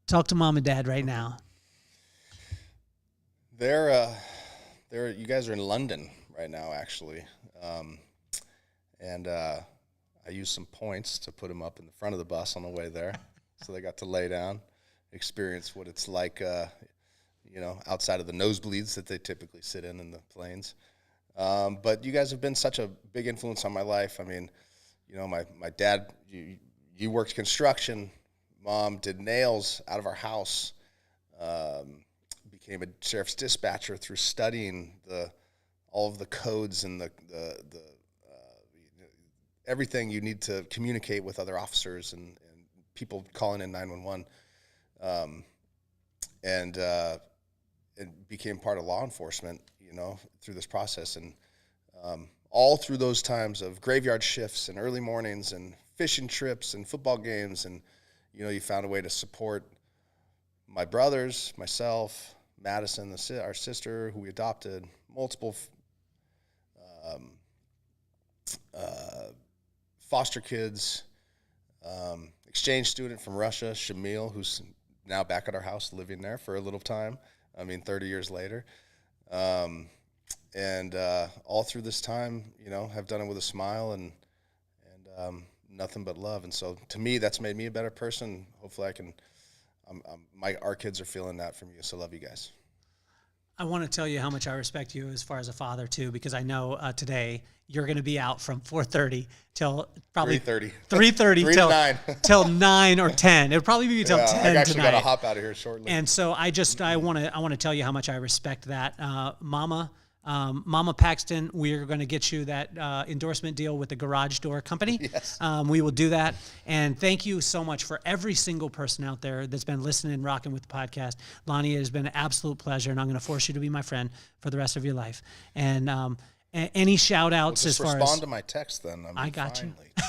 Talk to mom and dad right now.
You guys are in London right now, actually. And I used some points to put them up in the front of the bus on the way there. So they got to lay down, experience what it's like, outside of the nosebleeds that they typically sit in the planes. But you guys have been such a big influence on my life. I mean, you know, my dad, you worked construction. Mom did nails out of our house. Became a sheriff's dispatcher through studying all of the codes and the everything you need to communicate with other officers and people calling in 911. And it became part of law enforcement, you know, through this process. And all through those times of graveyard shifts and early mornings and fishing trips and football games, and, you know, you found a way to support my brothers, myself, Madison, our sister, who we adopted, multiple foster kids, exchange student from Russia, Shamil, who's now back at our house living there for a little time. I mean, 30 years later. And all through this time, you know, have done it with a smile and nothing but love. And so to me, that's made me a better person. Hopefully our kids are feeling that from you. So love you guys.
I want to tell you how much I respect you as far as a father too, because I know today you're going to be out from 4:30 till probably 3:30 till 9 till 9 or 10. It'll probably be till 10
I actually
tonight.
got to hop out of here shortly.
And so I want to tell you how much I respect that, Mama Paxton. We're going to get you that endorsement deal with the garage door company.
Yes.
We will do that. And thank you so much for every single person out there that's been listening and rocking with the podcast. Lonnie, it has been an absolute pleasure, and I'm going to force you to be my friend for the rest of your life. And any shout outs as far as
respond to my text then.
I got
finally.
you.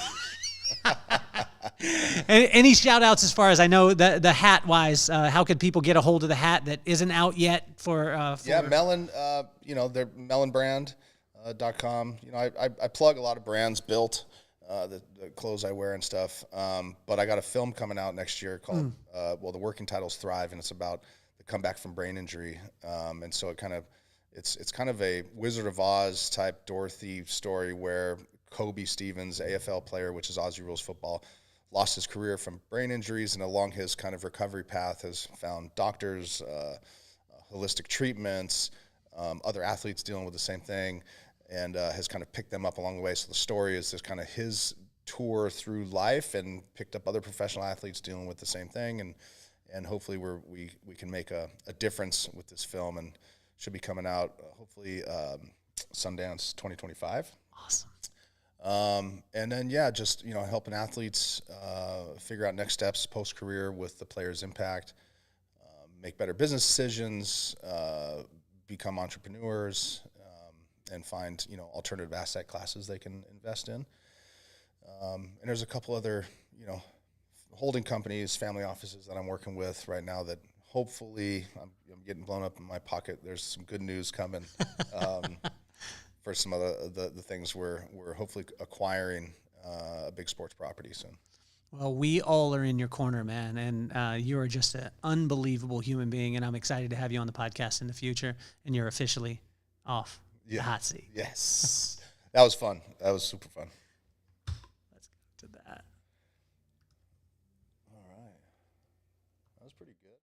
Any shout outs as far as I know the hat wise, how could people get a hold of the hat that isn't out yet for
Yeah, Melon, you know, they're melonbrand.com. You know, I plug a lot of brands built, the clothes I wear and stuff. But I got a film coming out next year called, the working title's Thrive, and it's about the comeback from brain injury. And so it's kind of a Wizard of Oz type Dorothy story where Kobe Stevens, AFL player, which is Aussie Rules football, lost his career from brain injuries, and along his kind of recovery path has found doctors, holistic treatments, other athletes dealing with the same thing, and has kind of picked them up along the way. So the story is just kind of his tour through life, and picked up other professional athletes dealing with the same thing, and hopefully we can make a difference with this film, and should be coming out hopefully Sundance 2025.
Awesome.
And then, just, you know, helping athletes figure out next steps post-career with the player's impact, make better business decisions, become entrepreneurs, and find, you know, alternative asset classes they can invest in. And there's a couple other, you know, holding companies, family offices that I'm working with right now that hopefully I'm getting blown up in my pocket. There's some good news coming. For some of the things we're hopefully acquiring a big sports property soon.
Well, we all are in your corner, man, and you are just an unbelievable human being, and I'm excited to have you on the podcast in the future, and you're officially off the hot seat.
Yes. That was fun. That was super fun.